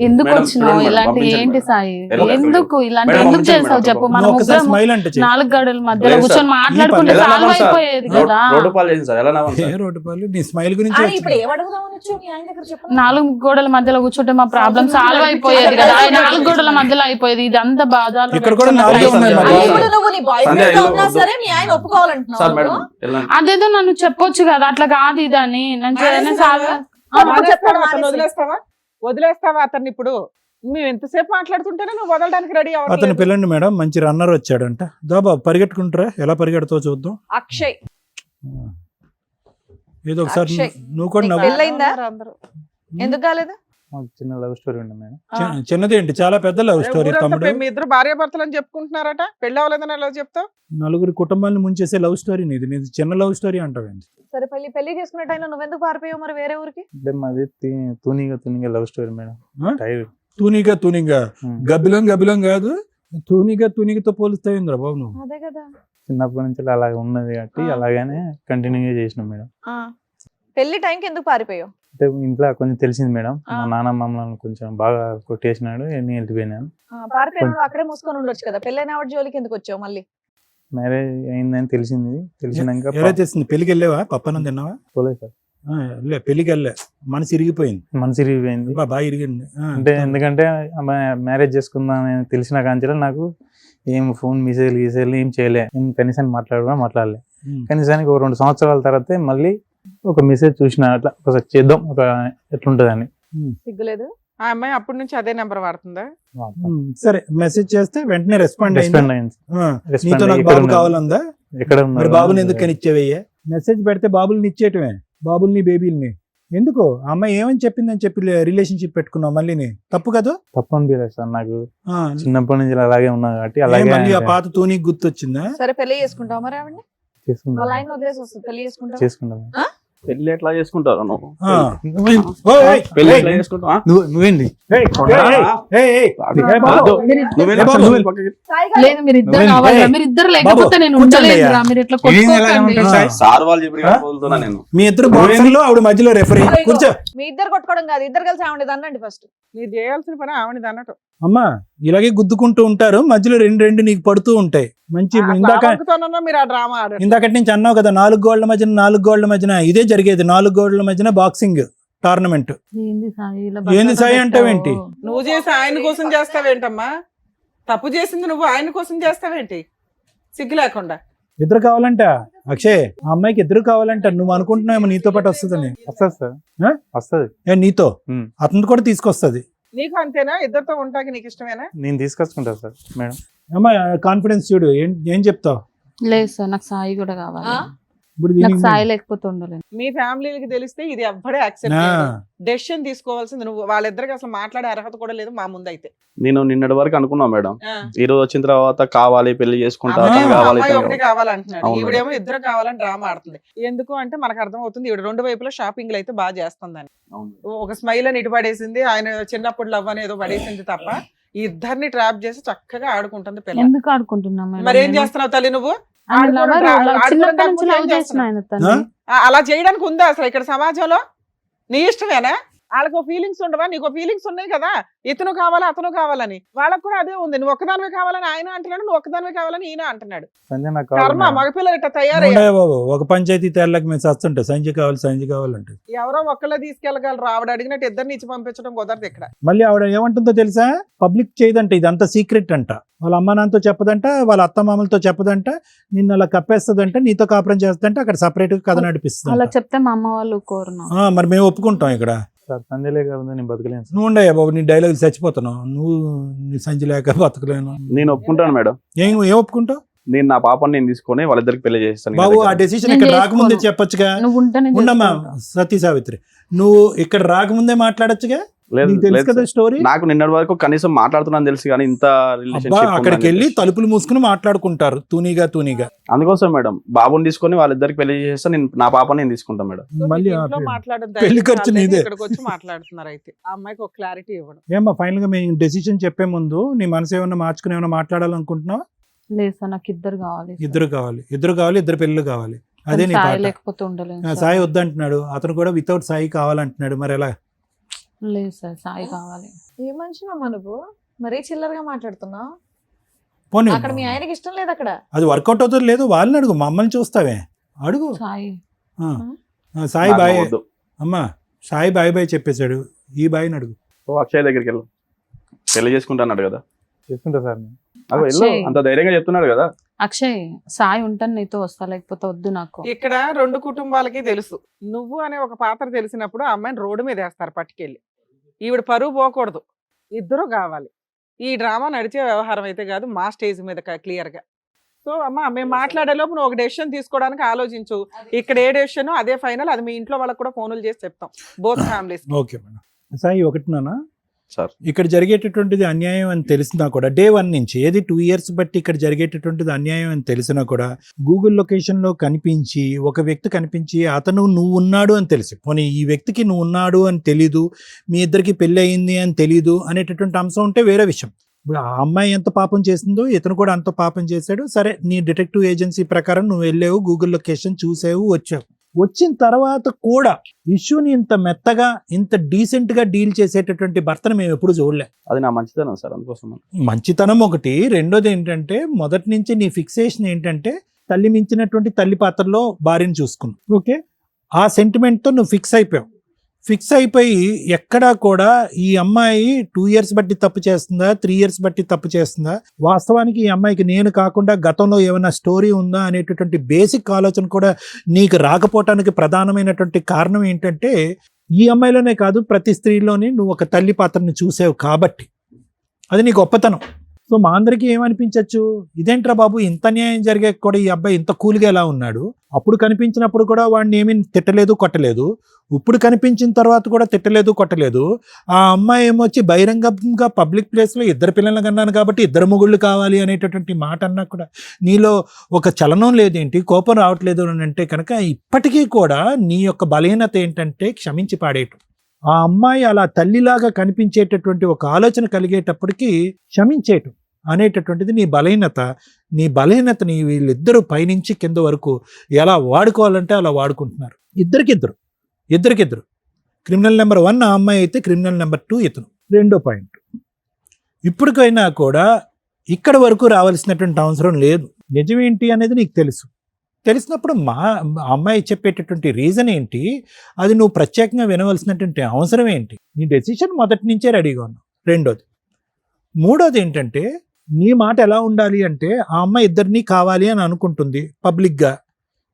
ఎందుకు మేడం, వచ్చినావు? మేడం, ఇలాంటి పంపించండి ఏంటి మేడం. సాయి? ఎలా ఎందుకు ఇలాంటి మేడం, ఎందుకు పంపించండి చేసావు మేడం. చెప్పు? మన నువ్వు ఒకసారి ముగ్గురం స్మైల్ అంటే చెయ్యి. 4 గడుల మధ్యలో లేదు కూర్చొని సార్. మాట్లాడుకుంటే ఎలా సాల్వ్ నవ్వాలి సార్? అయిపోయేది కదా. రోడ్డు పాలు చేసింది సార్, ఎలా నవ్వాలి సార్? రోడ్డు పాలు నీ స్మైల్ గురించి ఆ, ఇప్పుడు ఏమడుగుదామని వచ్చావు మీ ఆయన దగ్గర చెప్పు? 4 గోడల మధ్యలో కూర్చుంటే మా ప్రాబ్లం సాల్వ్ అయిపోయేది కదా. 4 గోడల మధ్యలో అయిపోయేది. ఇదంతా బాధలు. ఇక్కడ కూడా 4 ఉన్నాయి మరి. అది ఇప్పుడు నువ్వు నీ బాయ్ సంధ్య, ఫ్రెండ్ ఇల్లు ఉన్నా వద్దు. సరే మీ ఆయన ఒప్పుకోవాలంటున్నావు సార్ మేడం నువ్వు? వెళ్ళండి. అదేదో నన్ను చెప్పొచ్చు కదా, అట్లా కాదు ఇదని. నేను చేయనే సాల్వ్. మానేస్తావా? అతన్ని వదిలేస్తావా అతన్ని? ఇప్పుడు మేము ఎంతసేపు మాట్లాడుతుంటేనే నువ్వు వదలడానికి రెడీ అతను అవ్వట్లేదు. పిల్లండి మేడం, మంచి రన్నర్ వచ్చాడంట. దాబా పరిగెట్టుకుంటారా, ఎలా పరిగెడతావు చూద్దాం. అక్షయ్, ఏదో ఒకసారి అక్షయ్, నువ్వు కూడా నీకు నవ్వు. పెళ్ళయిందా? అందరూ. ఎందుకు కాలేదు? మాకు చిన్న లవ్ స్టోరీ ఉంది మేడం. చిన్నది ఏంటి, చాలా పెద్ద లవ్ స్టోరీ ఊరంతా తమ్ముడు. మీ ఇద్దరు భార్య భర్తలు అని చెప్పుకుంటున్నారట, పెళ్ళి అవ్వలేదని ఎలా చెప్తావు? నలుగురి కుటుంబాన్ని ముంచేసే లవ్ స్టోరీ నీది. నీది చిన్న లవ్ స్టోరీ అంటావేంటి? సరే పెళ్లి చేసుకునే టైంలో నువ్వెందుకు పారిపోయావు మరి వేరే ఊరికి? అంటే మాది తూనిగా లవ్ స్టోరీ మేడం. ఆ? టైర్ తూనిగా గబ్బిలం కాదు, తూనిగతో పోలుస్తాయిందిరా బాబు నువ్వు. అదే కదా. చిన్నప్పటి నుంచి అలాగ ఉన్నది కాబట్టి అలాగానే కంటిన్యూగా చేసినాం మేడం. ఆ, పెళ్లి టైంకి ఎందుకు పారిపోయావు? అంటే ఇంట్లో కొంచెం తెలిసింది మేడం, ఆ. మా నాన్న మమ్మల్ని కొంచెం బాగా కొట్టేసినాడు, నేను వెళ్ళిపోయినాను. పారిపోయినాడు అక్కడే మూసుకొని ఉండొచ్చు కదా. పెళ్ళైన ఆవిడ జోలికి ఎందుకు వచ్చావు మళ్ళీ? మ్యారేజ్ అయిందని తెలిసినాక ఎలా తెస్తుంది? పెళ్లికి వెళ్ళావా? పప్పనం తిన్నావా? పోలేదు సార్. పెళ్లికి వెళ్ళా, మనసు ఇరిగిపోయింది. మనసు ఇరిగిపోయింది. బాగా ఇరిగింది. అంటే ఎందుకంటే మ్యారేజ్ చేసుకుందాం తెలిసిన కాంచెలో నాకు ఏం ఫోన్ మెసేజ్లు ఏం చేయలే, ఏం కనీసం మాట్లాడలే. కనీసానికి ఒక 2 సంవత్సరాల తర్వాత మళ్ళీ ఒక మెసేజ్ చూసిన, అట్లా ఒకసారి చేద్దాం ఒక ఎట్లుంటది అని. సిగ్గులేదు? ఆ అమ్మాయి అప్పటి నుంచి అదే నెంబర్ వాడుతుందా? సరే, మెసేజ్ చేస్తే వెంటనే రెస్పాండ్ రెస్పాండ్ అయింది. నీతో నాకు బాబు కావాలందా? ఎక్కడ మరి బాబుని ఎందుకు కనిచ్చేవయ్యా? మెసేజ్ పెడితే బాబుల్ని ఇచ్చేయటమే, బాబుల్ని బేబీల్ని ఎందుకు? ఆ అమ్మాయి ఏమని చెప్పిందని చెప్పి రిలేషన్షిప్ పెట్టుకున్నావు మళ్ళీ, తప్పు కదా? తప్పు అనిపించలేదు సార్ నాకు. ఆ, చిన్నప్పటి నుంచి అలాగే ఉన్నా కాబట్టి ఏ అలాగే మళ్ళీ ఆ పాత తూనికి గుర్తొచ్చిందా? సరే పెళ్లి చేసుకుంటావు మరి ఆవిడని? వాళ్ళ ఆయన వదిలేసి వస్తుంది, పెళ్లి చేసుకుంటావు? చేసుకుంటాం. పెళ్లి ఎట్లా చేసుకుంటారు నువ్వు? ఆ. ఓయ్, పెళ్లి ఏయ్, ఎట్లా చేసుకుంటావా? నువ్వేంటి ఏయ్, ఏయ్, ఏయ్, ఏయ్, బాబు. నువ్వెళ్ళి బాబు, నువ్వెళ్ళి పక్కకి. సాయి గారు, లేదు, మీరు ఇద్దరు నువ్వేంటి? కావాలి. ఏయ్, మీరు ఇద్దరు బాబు, లేకపోతే నేను కూర్చోండి ఉండలేదురా. అయ్యా. మీరు ఇట్లా ఏం ఎలాగ కొట్టుకోకండి. ఉంటారు సార్? సార్ వాళ్ళు చెప్పి వదులుతున్నా నేను. మీ ఇద్దరు బాక్సింగ్ లో ఆవిడ మధ్యలో రెఫరీ. కూర్చో. మీ ఇద్దరు కొట్టుకోవడం కాదు, ఇద్దరు కలిసి ఆవిడ అనండి ఫస్ట్. మీరు చేయాల్సిన పని ఆవిడది అన్నట్టు. అమ్మా, ఇలాగే గుద్దుకుంటూ ఉంటారు, మధ్యలో రెండు నీకు పడుతూ ఉంటాయి. మంచి అట్లాగనుకుతానన్నా మీరు ఆ డ్రామా ఆడారు. ఇందాకటి నుంచి అన్నావు కదా, 4 గోళ్ల మధ్యన ఇదే జరిగేది. 4 గోళ్ల మధ్యన బాక్సింగ్ టోర్నమెంట్. ఏంది సాయి ఇలా ఏంది సాయి బట్టలు అంటావేంటి? పెట్టావు? నువ్వు చేసి ఆయన కోసం చేస్తావేంటమ్మా? తప్పు చేసింది నువ్వు ఆయన కోసం చేస్తావేంటి సిగ్గు లేకుండా? ఇద్దరు కావాలంట అక్షయ్, ఆ అమ్మాయికి ఇద్దరు కావాలంట. నువ్వు అనుకుంటున్నావేమో నీతో పాటు వస్తుందని. వస్తుంది సార్, ఆ? వస్తుంది. నీతో ఉమ్. అతను కూడా తీసుకొస్తుంది. నీకు అంతేనా? ఇద్దరితో ఉంటాకి నీకు ఇష్టమేనా? నేను తీసుకొచ్చుకుంటా సార్ మేడం. అమ్మా, కాన్ఫిడెన్స్ చూడు. ఏం చెప్తావు లేదు సార్, నాకు సాయి కూడా కావాలి. ఆ? ఇప్పుడు నాకు దీనికి? సాయి లేకపోతే ఉండలేను. మీ ఫ్యామిలీకి తెలిస్తే ఇది ఎవ్వడే యాక్సెప్ట్ ఆ, డెసిషన్ తీసుకోవాల్సింది నువ్వు. వాళ్ళిద్దరికి అసలు మాట్లాడే అర్హత కూడా లేదు మా ముందు అయితే. నేను నిన్నటి వరకు అనుకున్నా మేడం, ఈ రోజు వచ్చిన తర్వాత కావాలి పెళ్లి చేసుకుంటా, అమ్మాయి అతను కావాలి, అమ్మాయి ఇతను ఒకటి కావాలి. కావాలంటున్నాడు, అవును. ఈవిడేమో ఇద్దరు కావాలని డ్రామా ఆడుతుంది. ఎందుకు అంటే మనకు అర్థం అవుతుంది ఈవిడ 2 వైపులా షాపింగ్లు అయితే బాగా చేస్తుందని. అవును. ఒక స్మైల్ అని ఇటు పడేసింది, ఆయన చిన్నప్పుడు లవ్ అని ఏదో పడేసింది తప్ప ఈ ఇద్దరిని ట్రాప్ చేసి చక్కగా ఆడుకుంటుంది పిల్ల. ఎందుకు ఆడుకుంటున్నాం మేడం? మరి ఏం నేను? చేస్తున్నావు తల్లి నువ్వు? ఆయన ఆడుకోవడం lover, ఆడుకోవడం చిన్నప్పటి నుంచి కాకపోతే లవ్ ఏం చేసిన చేస్తున్నావు? ఆయన తను. ఆ? అలా చేయడానికి ఉందా అసలు ఇక్కడ సమాజంలో? నీ ఇష్టమేనా? వాళ్ళకు ఫీలింగ్స్ ఉండవా? నీకు ఫీలింగ్స్ ఉన్నాయి కదా, ఇతను కావాలి అతను కావాలని. వాళ్ళకు కూడా అదే ఉంది. నువ్వు ఒక్కదానివే కావాలని ఆయన అంటున్నాడు, నువ్వు ఒక్కదానివే కావాలని ఈయన అంటున్నాడు. సంజయ్ నాకు కర్మ, కావాలి మేడం. మగపిల్లలు ఇట్లా తయారయ్యారు. ఉండయా బాబు, ఒక పంచాయతీ తేర్లకు మేము చస్తుంటే సంజయ్ కావాలంటే ఎవరో ఒక్కళ్ళే తీసుకెళ్ళగలరు. ఆవిడ అడిగినట్టు ఇద్దరిని ఇచ్చి పంపించడం కుదరదు ఇక్కడ. మళ్ళీ ఆవిడ ఏమంటుందో తెలుసా, పబ్లిక్ చేయదంట, ఇదంతా సీక్రెట్ అంట, వాళ్ళ అమ్మా నాన్నతో చెప్పదంట, వాళ్ళ అత్త మామలతో చెప్పదంట, నిన్ను అలా కప్పేస్తుందంట, నీతో కాపురం చేస్తుందంటే అక్కడ సపరేట్ గా కథ నడిపిస్తుంది. అలా చెప్తే మా అమ్మ వాళ్ళు కోరును. మరి మేము ఒప్పుకుంటాం ఇక్కడ. సార్ సంజయ్ లేక నేను బతకలేను సార్. నువ్వు ఉండయా బాబు, నీ డైలాగులు చచ్చిపోతున్నావు, నువ్వు నీ సంజయ్ లేక బతకలేను. నేను ఒప్పుకుంటాను మేడం. ఏం ఒప్పుకుంటావు నేను నా పాపని నేను తీసుకొని వాళ్ళిద్దరికి పెళ్లి చేస్తాను. బాబు? ఆ డెసిషన్ ఇక్కడ రాకముందే చెప్పొచ్చుగా. నువ్వు ఉంటేనే ఉండమ్మా సతీ సావిత్రి, నువ్వు ఇక్కడ రాకముందే మాట్లాడొచ్చుగా. లేదు, నీకు తెలుసు లేదు కదా సార్. స్టోరీ. నాకు నిన్నటి వరకు కనీసం మాట్లాడుతున్నాను తెలుసు, కానీ ఇంత అబ్బా, రిలేషన్షిప్ అక్కడికి వెళ్ళి తలుపులు మూసుకుని మాట్లాడుకుంటారు తూనీగా. అందుకోసం మేడం బాబుని తీసుకొని వాళ్ళిద్దరికి పెళ్లి చేస్తే నేను నా పాపని నేను తీసుకుంటాను మేడం. సో మళ్ళీ మీకు ఆ ఇంట్లో పెళ్లి- మాట్లాడొద్దు, పెళ్లి ఖర్చు వాళ్ళేమో నీదే. ఇక్కడికి వచ్చి మాట్లాడుతున్నారు. అయితే ఆ అమ్మాయికి ఒక క్లారిటీ ఇవ్వడం. ఏమ్మా ఫైనల్ గా మేము డెసిషన్ చెప్పే ముందు నీ మనసు ఏమన్నా మార్చుకుని ఏమన్నా మాట్లాడాలనుకుంటున్నావు? లేదు సార్, నాకు ఇద్దరు కావాలి సార్. ఇద్దరు కావాలి, ఇద్దరు పెళ్ళిళ్ళు కావాలి. అదే నీ సాయి పాట. లేకపోతే ఉండలేదు ఆ, సార్. సాయి వద్దంటున్నాడు, అతను కూడా వితౌట్ సాయి కావాలంటున్నాడు. మరి ఎలా? లేదు సార్, సాయి కావాలి. ఏ మనిషి అమ్మ నువ్వు, మరీ చిల్లరగా మాట్లాడుతున్నావు. పోనీ అక్కడ మీ ఆయనకి ఇష్టం లేదు అక్కడ. అది వర్కౌట్ అవుతుంది లేదు, వాళ్ళని అడుగు, మమ్మల్ని చూస్తావే అడుగు. సాయి ఆ. సాయి నాకు బాయ్ వద్దు. అమ్మా, సాయి బాయ్ చెప్పేశాడు, ఈ బాయ్ని అడుగు. ఓ అక్షయ్ దగ్గరికి వెళ్ళు, పెళ్లి చేసుకుంటాన్నాడు కదా. చేసుకుంటా సార్ నేను. అగో వెళ్ళు, అక్షయ్. అంత ధైర్యంగా చెప్తున్నాడు కదా. అక్షయ్, సాయి ఉంటాను నీతో వస్తా, లేకపోతే వద్దు నాకు. ఇక్కడ రెండు కుటుంబాలకి తెలుసు, నువ్వు అనే ఒక పాత్ర తెలిసినప్పుడు ఆ అమ్మాయిని రోడ్డు మీద వేస్తారు పట్టుకెళ్ళి. ఈవిడ పరువు పోకూడదు, ఇద్దరు కావాలి. ఈ డ్రామా నడిచే వ్యవహారం అయితే కాదు, మా స్టేజ్ మీద క్లియర్ గా. సో అమ్మ, మేము మాట్లాడే లోపు నువ్వు ఒక డెసిషన్ తీసుకోవడానికి ఆలోచించు. ఇక్కడ ఏ డెసిషన్ అదే ఫైనల్. అది మీ ఇంట్లో వాళ్ళకి కూడా ఫోన్లు చేసి చెప్తాం, both families. Okay madam. Sai ఒకటినా సార్, ఇక్కడ జరిగేటటువంటిది అన్యాయం అని తెలిసినా కూడా డే 1 నుంచి, ఏది 2 years బట్టి ఇక్కడ జరిగేటటువంటిది అన్యాయం అని తెలిసినా కూడా గూగుల్ లొకేషన్లో కనిపించి, ఒక వ్యక్తి కనిపించి అతను నువ్వు ఉన్నాడు అని తెలిసి, పోనీ ఈ వ్యక్తికి నువ్వు ఉన్నాడు అని తెలీదు, మీ ఇద్దరికి పెళ్ళి అయింది అని తెలీదు అనేటటువంటి అంశం ఉంటే వేరే విషయం. ఇప్పుడు ఆ అమ్మాయి ఎంత పాపం చేసిందో ఇతను కూడా అంత పాపం చేశాడు. సరే, నీ డిటెక్టివ్ ఏజెన్సీ ప్రకారం నువ్వు వెళ్ళావు, గూగుల్ లొకేషన్ చూసావు, వచ్చావు. వచ్చిన తర్వాత కూడా ఇష్యూని ఇంత మెత్తగా, ఇంత డీసెంట్ గా డీల్ చేసేటటువంటి భర్తను మేము ఎప్పుడు చూడలే. అది నా మంచితనం సార్, అందుకోసం. మంచితనం ఒకటి. రెండోది ఏంటంటే, మొదటి నుంచి నీ ఫిక్సేషన్ ఏంటంటే తల్లి మించినటువంటి తల్లి పాత్రలో భార్యను చూసుకున్నావు. ఓకే, ఆ సెంటిమెంట్తో నువ్వు ఫిక్స్ అయిపోయి ఎక్కడా కూడా ఈ అమ్మాయి 2 years బట్టి తప్పు చేస్తుందా, 3 years బట్టి తప్పు చేస్తుందా, వాస్తవానికి ఈ అమ్మాయికి నేను కాకుండా గతంలో ఏమైనా స్టోరీ ఉందా అనేటటువంటి బేసిక్ ఆలోచన కూడా నీకు రాకపోవటానికి ప్రధానమైనటువంటి కారణం ఏంటంటే, ఈ అమ్మాయిలోనే కాదు ప్రతి స్త్రీలోని నువ్వు ఒక తల్లి పాత్రని చూసావు కాబట్టి. అది నీ గొప్పతనం. సో మా అందరికీ ఏమనిపించవచ్చు, ఇదేంట్రా బాబు ఇంత న్యాయం జరిగే కూడా ఈ అబ్బాయి ఇంత కూల్గా ఎలా ఉన్నాడు, అప్పుడు కనిపించినప్పుడు కూడా వాడిని ఏమీ తిట్టలేదు కొట్టలేదు, ఇప్పుడు కనిపించిన తర్వాత కూడా తిట్టలేదు కొట్టలేదు. ఆ అమ్మాయి ఏమొచ్చి బహిరంగంగా పబ్లిక్ ప్లేస్లో ఇద్దరు పిల్లలు కన్నాను కాబట్టి ఇద్దరు మొగుళ్ళు కావాలి అనేటటువంటి మాట అన్నా కూడా నీలో ఒక చలనం లేదేంటి, కోపం రావట్లేదు అని అంటే కనుక ఇప్పటికీ కూడా నీ యొక్క బలహీనత ఏంటంటే క్షమించి పాడేయటం. ఆ అమ్మాయి అలా తల్లిలాగా కనిపించేటటువంటి ఒక ఆలోచన కలిగేటప్పటికీ క్షమించేయటం అనేటటువంటిది నీ బలహీనత. నీ బలహీనతని వీళ్ళిద్దరూ పైనుంచి కింద వరకు ఎలా వాడుకోవాలంటే అలా వాడుకుంటున్నారు. ఇద్దరికిద్దరు. క్రిమినల్ నెంబర్ 1 ఆ అమ్మాయి అయితే, క్రిమినల్ నెంబర్ 2 ఇతను. రెండో పాయింట్, ఇప్పటికైనా కూడా ఇక్కడ వరకు రావాల్సినటువంటి అవసరం లేదు. నిజమేంటి అనేది నీకు తెలిసినప్పుడు మా అమ్మాయి చెప్పేటటువంటి రీజన్ ఏంటి, అది నువ్వు ప్రత్యేకంగా వినవలసినటువంటి అవసరం ఏంటి, నీ డెసిషన్ మొదటి నుంచే రెడీగా ఉన్నావు. మూడోది ఏంటంటే, నీ మాట ఎలా ఉండాలి అంటే, ఆ అమ్మాయి ఇద్దరినీ కావాలి అని అనుకుంటుంది పబ్లిక్గా,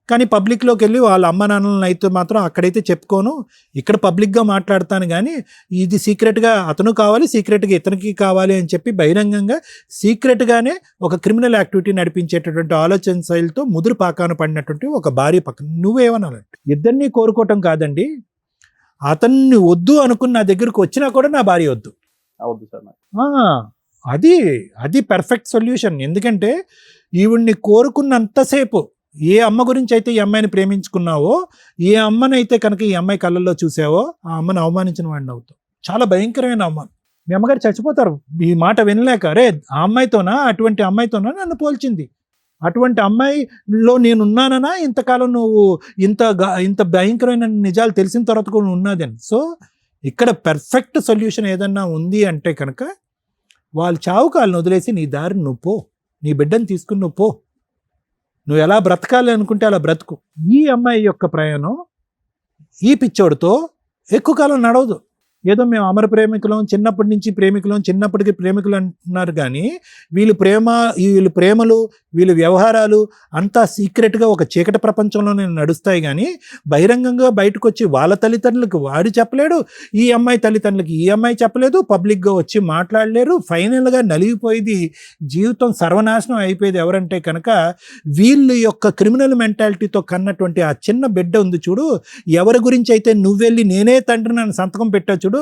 కానీ పబ్లిక్లోకి వెళ్ళి వాళ్ళ అమ్మ నాన్నలను అయితే మాత్రం అక్కడైతే చెప్పుకోను, ఇక్కడ పబ్లిక్గా మాట్లాడతాను, కానీ ఇది సీక్రెట్గా అతను కావాలి, సీక్రెట్గా ఇతనికి కావాలి అని చెప్పి బహిరంగంగా సీక్రెట్గానే ఒక క్రిమినల్ యాక్టివిటీ నడిపించేటటువంటి ఆలోచన శైలితో ముదురు పాకాన పడినటువంటి ఒక భార్య పక్కన నువ్వేమనాలంటే, ఇద్దరినీ కోరుకోవటం కాదండి, అతన్ని వద్దు అనుకున్న నా దగ్గరకు వచ్చినా కూడా నా భార్య వద్దు. అవద్దు సార్ నాకు. అది పర్ఫెక్ట్ సొల్యూషన్. ఎందుకంటే ఈవిడ్ని కోరుకున్నంతసేపు ఏ అమ్మ గురించి అయితే ఈ అమ్మాయిని ప్రేమించుకున్నావో, ఏ అమ్మనైతే కనుక ఈ అమ్మాయి కళ్ళల్లో చూసావో, ఆ అమ్మని అవమానించిన వాడిని అవుతావు. చాలా భయంకరమైన అవమానం. మీ అమ్మగారు చచ్చిపోతారు ఈ మాట వినలేక. రే, ఆ అమ్మాయితోనా, అటువంటి అమ్మాయితోనా నన్ను పోల్చింది, అటువంటి అమ్మాయిలో నేను ఉన్నానన్నా ఇంతకాలం నువ్వు ఇంత భయంకరమైన నిజాలు తెలిసిన తర్వాత కూడా ఉన్నదని. సో ఇక్కడ పెర్ఫెక్ట్ సొల్యూషన్ ఏదన్నా ఉంది అంటే కనుక వాళ్ళు చావు కాళ్ళని వదిలేసి నీ దారి నువ్వు పో, నీ బిడ్డను తీసుకుని నువ్వు పో, నువ్వు ఎలా బ్రతకాలి అనుకుంటే అలా బ్రతుకు. ఈ అమ్మాయి యొక్క ప్రయాణం ఈ పిచ్చోడితో ఎక్కువ కాలం నడవదు. ఏదో మేము అమర ప్రేమికులం, చిన్నప్పటి నుంచి ప్రేమికులం, చిన్నప్పటికి ప్రేమికులు అంటున్నారు కానీ వీళ్ళు ప్రేమలు వీళ్ళ వ్యవహారాలు అంతా సీక్రెట్గా ఒక చీకటి ప్రపంచంలోనే నడుస్తాయి. కానీ బహిరంగంగా బయటకు వచ్చి వాళ్ళ తల్లిదండ్రులకు వాడు చెప్పలేడు, ఈ అమ్మాయి తల్లిదండ్రులకి ఈ అమ్మాయి చెప్పలేదు, పబ్లిక్గా వచ్చి మాట్లాడలేరు. ఫైనల్గా నలిగిపోయేది, జీవితం సర్వనాశనం అయిపోయేది ఎవరంటే కనుక వీళ్ళ యొక్క క్రిమినల్ మెంటాలిటీతో కన్నటువంటి ఆ చిన్న బిడ్డ ఉంది చూడు, ఎవరి గురించి అయితే నువ్వెళ్ళి నేనే తండ్రి నన్ను సంతకం పెట్టా చూడు,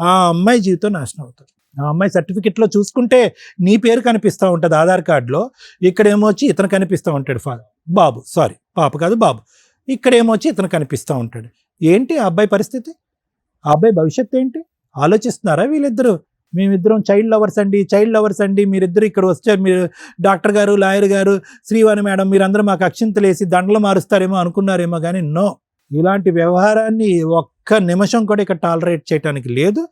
ఆ అమ్మాయి జీవితం నాశనం అవుతుంది. ఆ అమ్మాయి సర్టిఫికెట్లో చూసుకుంటే నీ పేరు కనిపిస్తూ ఉంటుంది ఆధార్ కార్డులో, ఇక్కడేమో వచ్చి ఇతను కనిపిస్తూ ఉంటాడు బాబు, సారీ పాప కాదు బాబు, ఇక్కడేమో వచ్చి ఇతను కనిపిస్తూ ఉంటాడు. ఏంటి ఆ అబ్బాయి పరిస్థితి? ఆ అబ్బాయి భవిష్యత్తు ఏంటి ఆలోచిస్తున్నారా వీళ్ళిద్దరూ? మేమిద్దరం చైల్డ్ లవర్స్ అండి, మీరిద్దరు ఇక్కడ వస్తే మీరు డాక్టర్ గారు, లాయర్ గారు, శ్రీవాణి మేడం మీరందరూ మాకు అక్షింతలేసి దండలు మారుస్తారేమో అనుకున్నారేమో కానీ నో, ఇలాంటి వ్యవహారాన్ని ఒక్క నిమిషం కూడా ఇక్కడ టాలరేట్ చేయడానికి లేదు.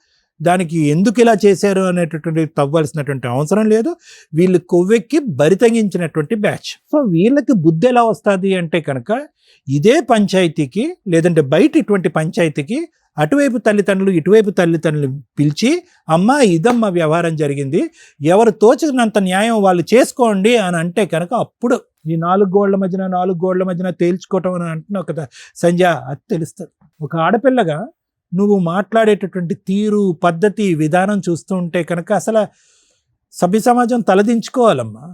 దానికి ఎందుకు ఇలా చేశారు అనేటటువంటి తవ్వాల్సినటువంటి అవసరం లేదు. వీళ్ళు కొవ్వెక్కి బరితగించినటువంటి బ్యాచ్. సో వీళ్ళకి బుద్ధి ఎలా వస్తుంది అంటే కనుక ఇదే పంచాయతీకి లేదంటే బయట ఇటువంటి పంచాయతీకి అటువైపు తల్లిదండ్రులు ఇటువైపు తల్లిదండ్రులు పిలిచి అమ్మా ఇదమ్మా వ్యవహారం జరిగింది, ఎవరు తోచినంత న్యాయం వాళ్ళు చేసుకోండి అని అంటే కనుక అప్పుడు ఈ నాలుగు గోళ్ల మధ్యన తేల్చుకోవటం అని అంటున్నావు కదా సంధ్య, అది తెలుస్తుంది. ఒక ఆడపిల్లగా నువ్వు మాట్లాడేటటువంటి తీరు, పద్ధతి, విధానం చూస్తూ ఉంటే కనుక అసలు సభ్య సమాజం తలదించుకోవాలమ్మా.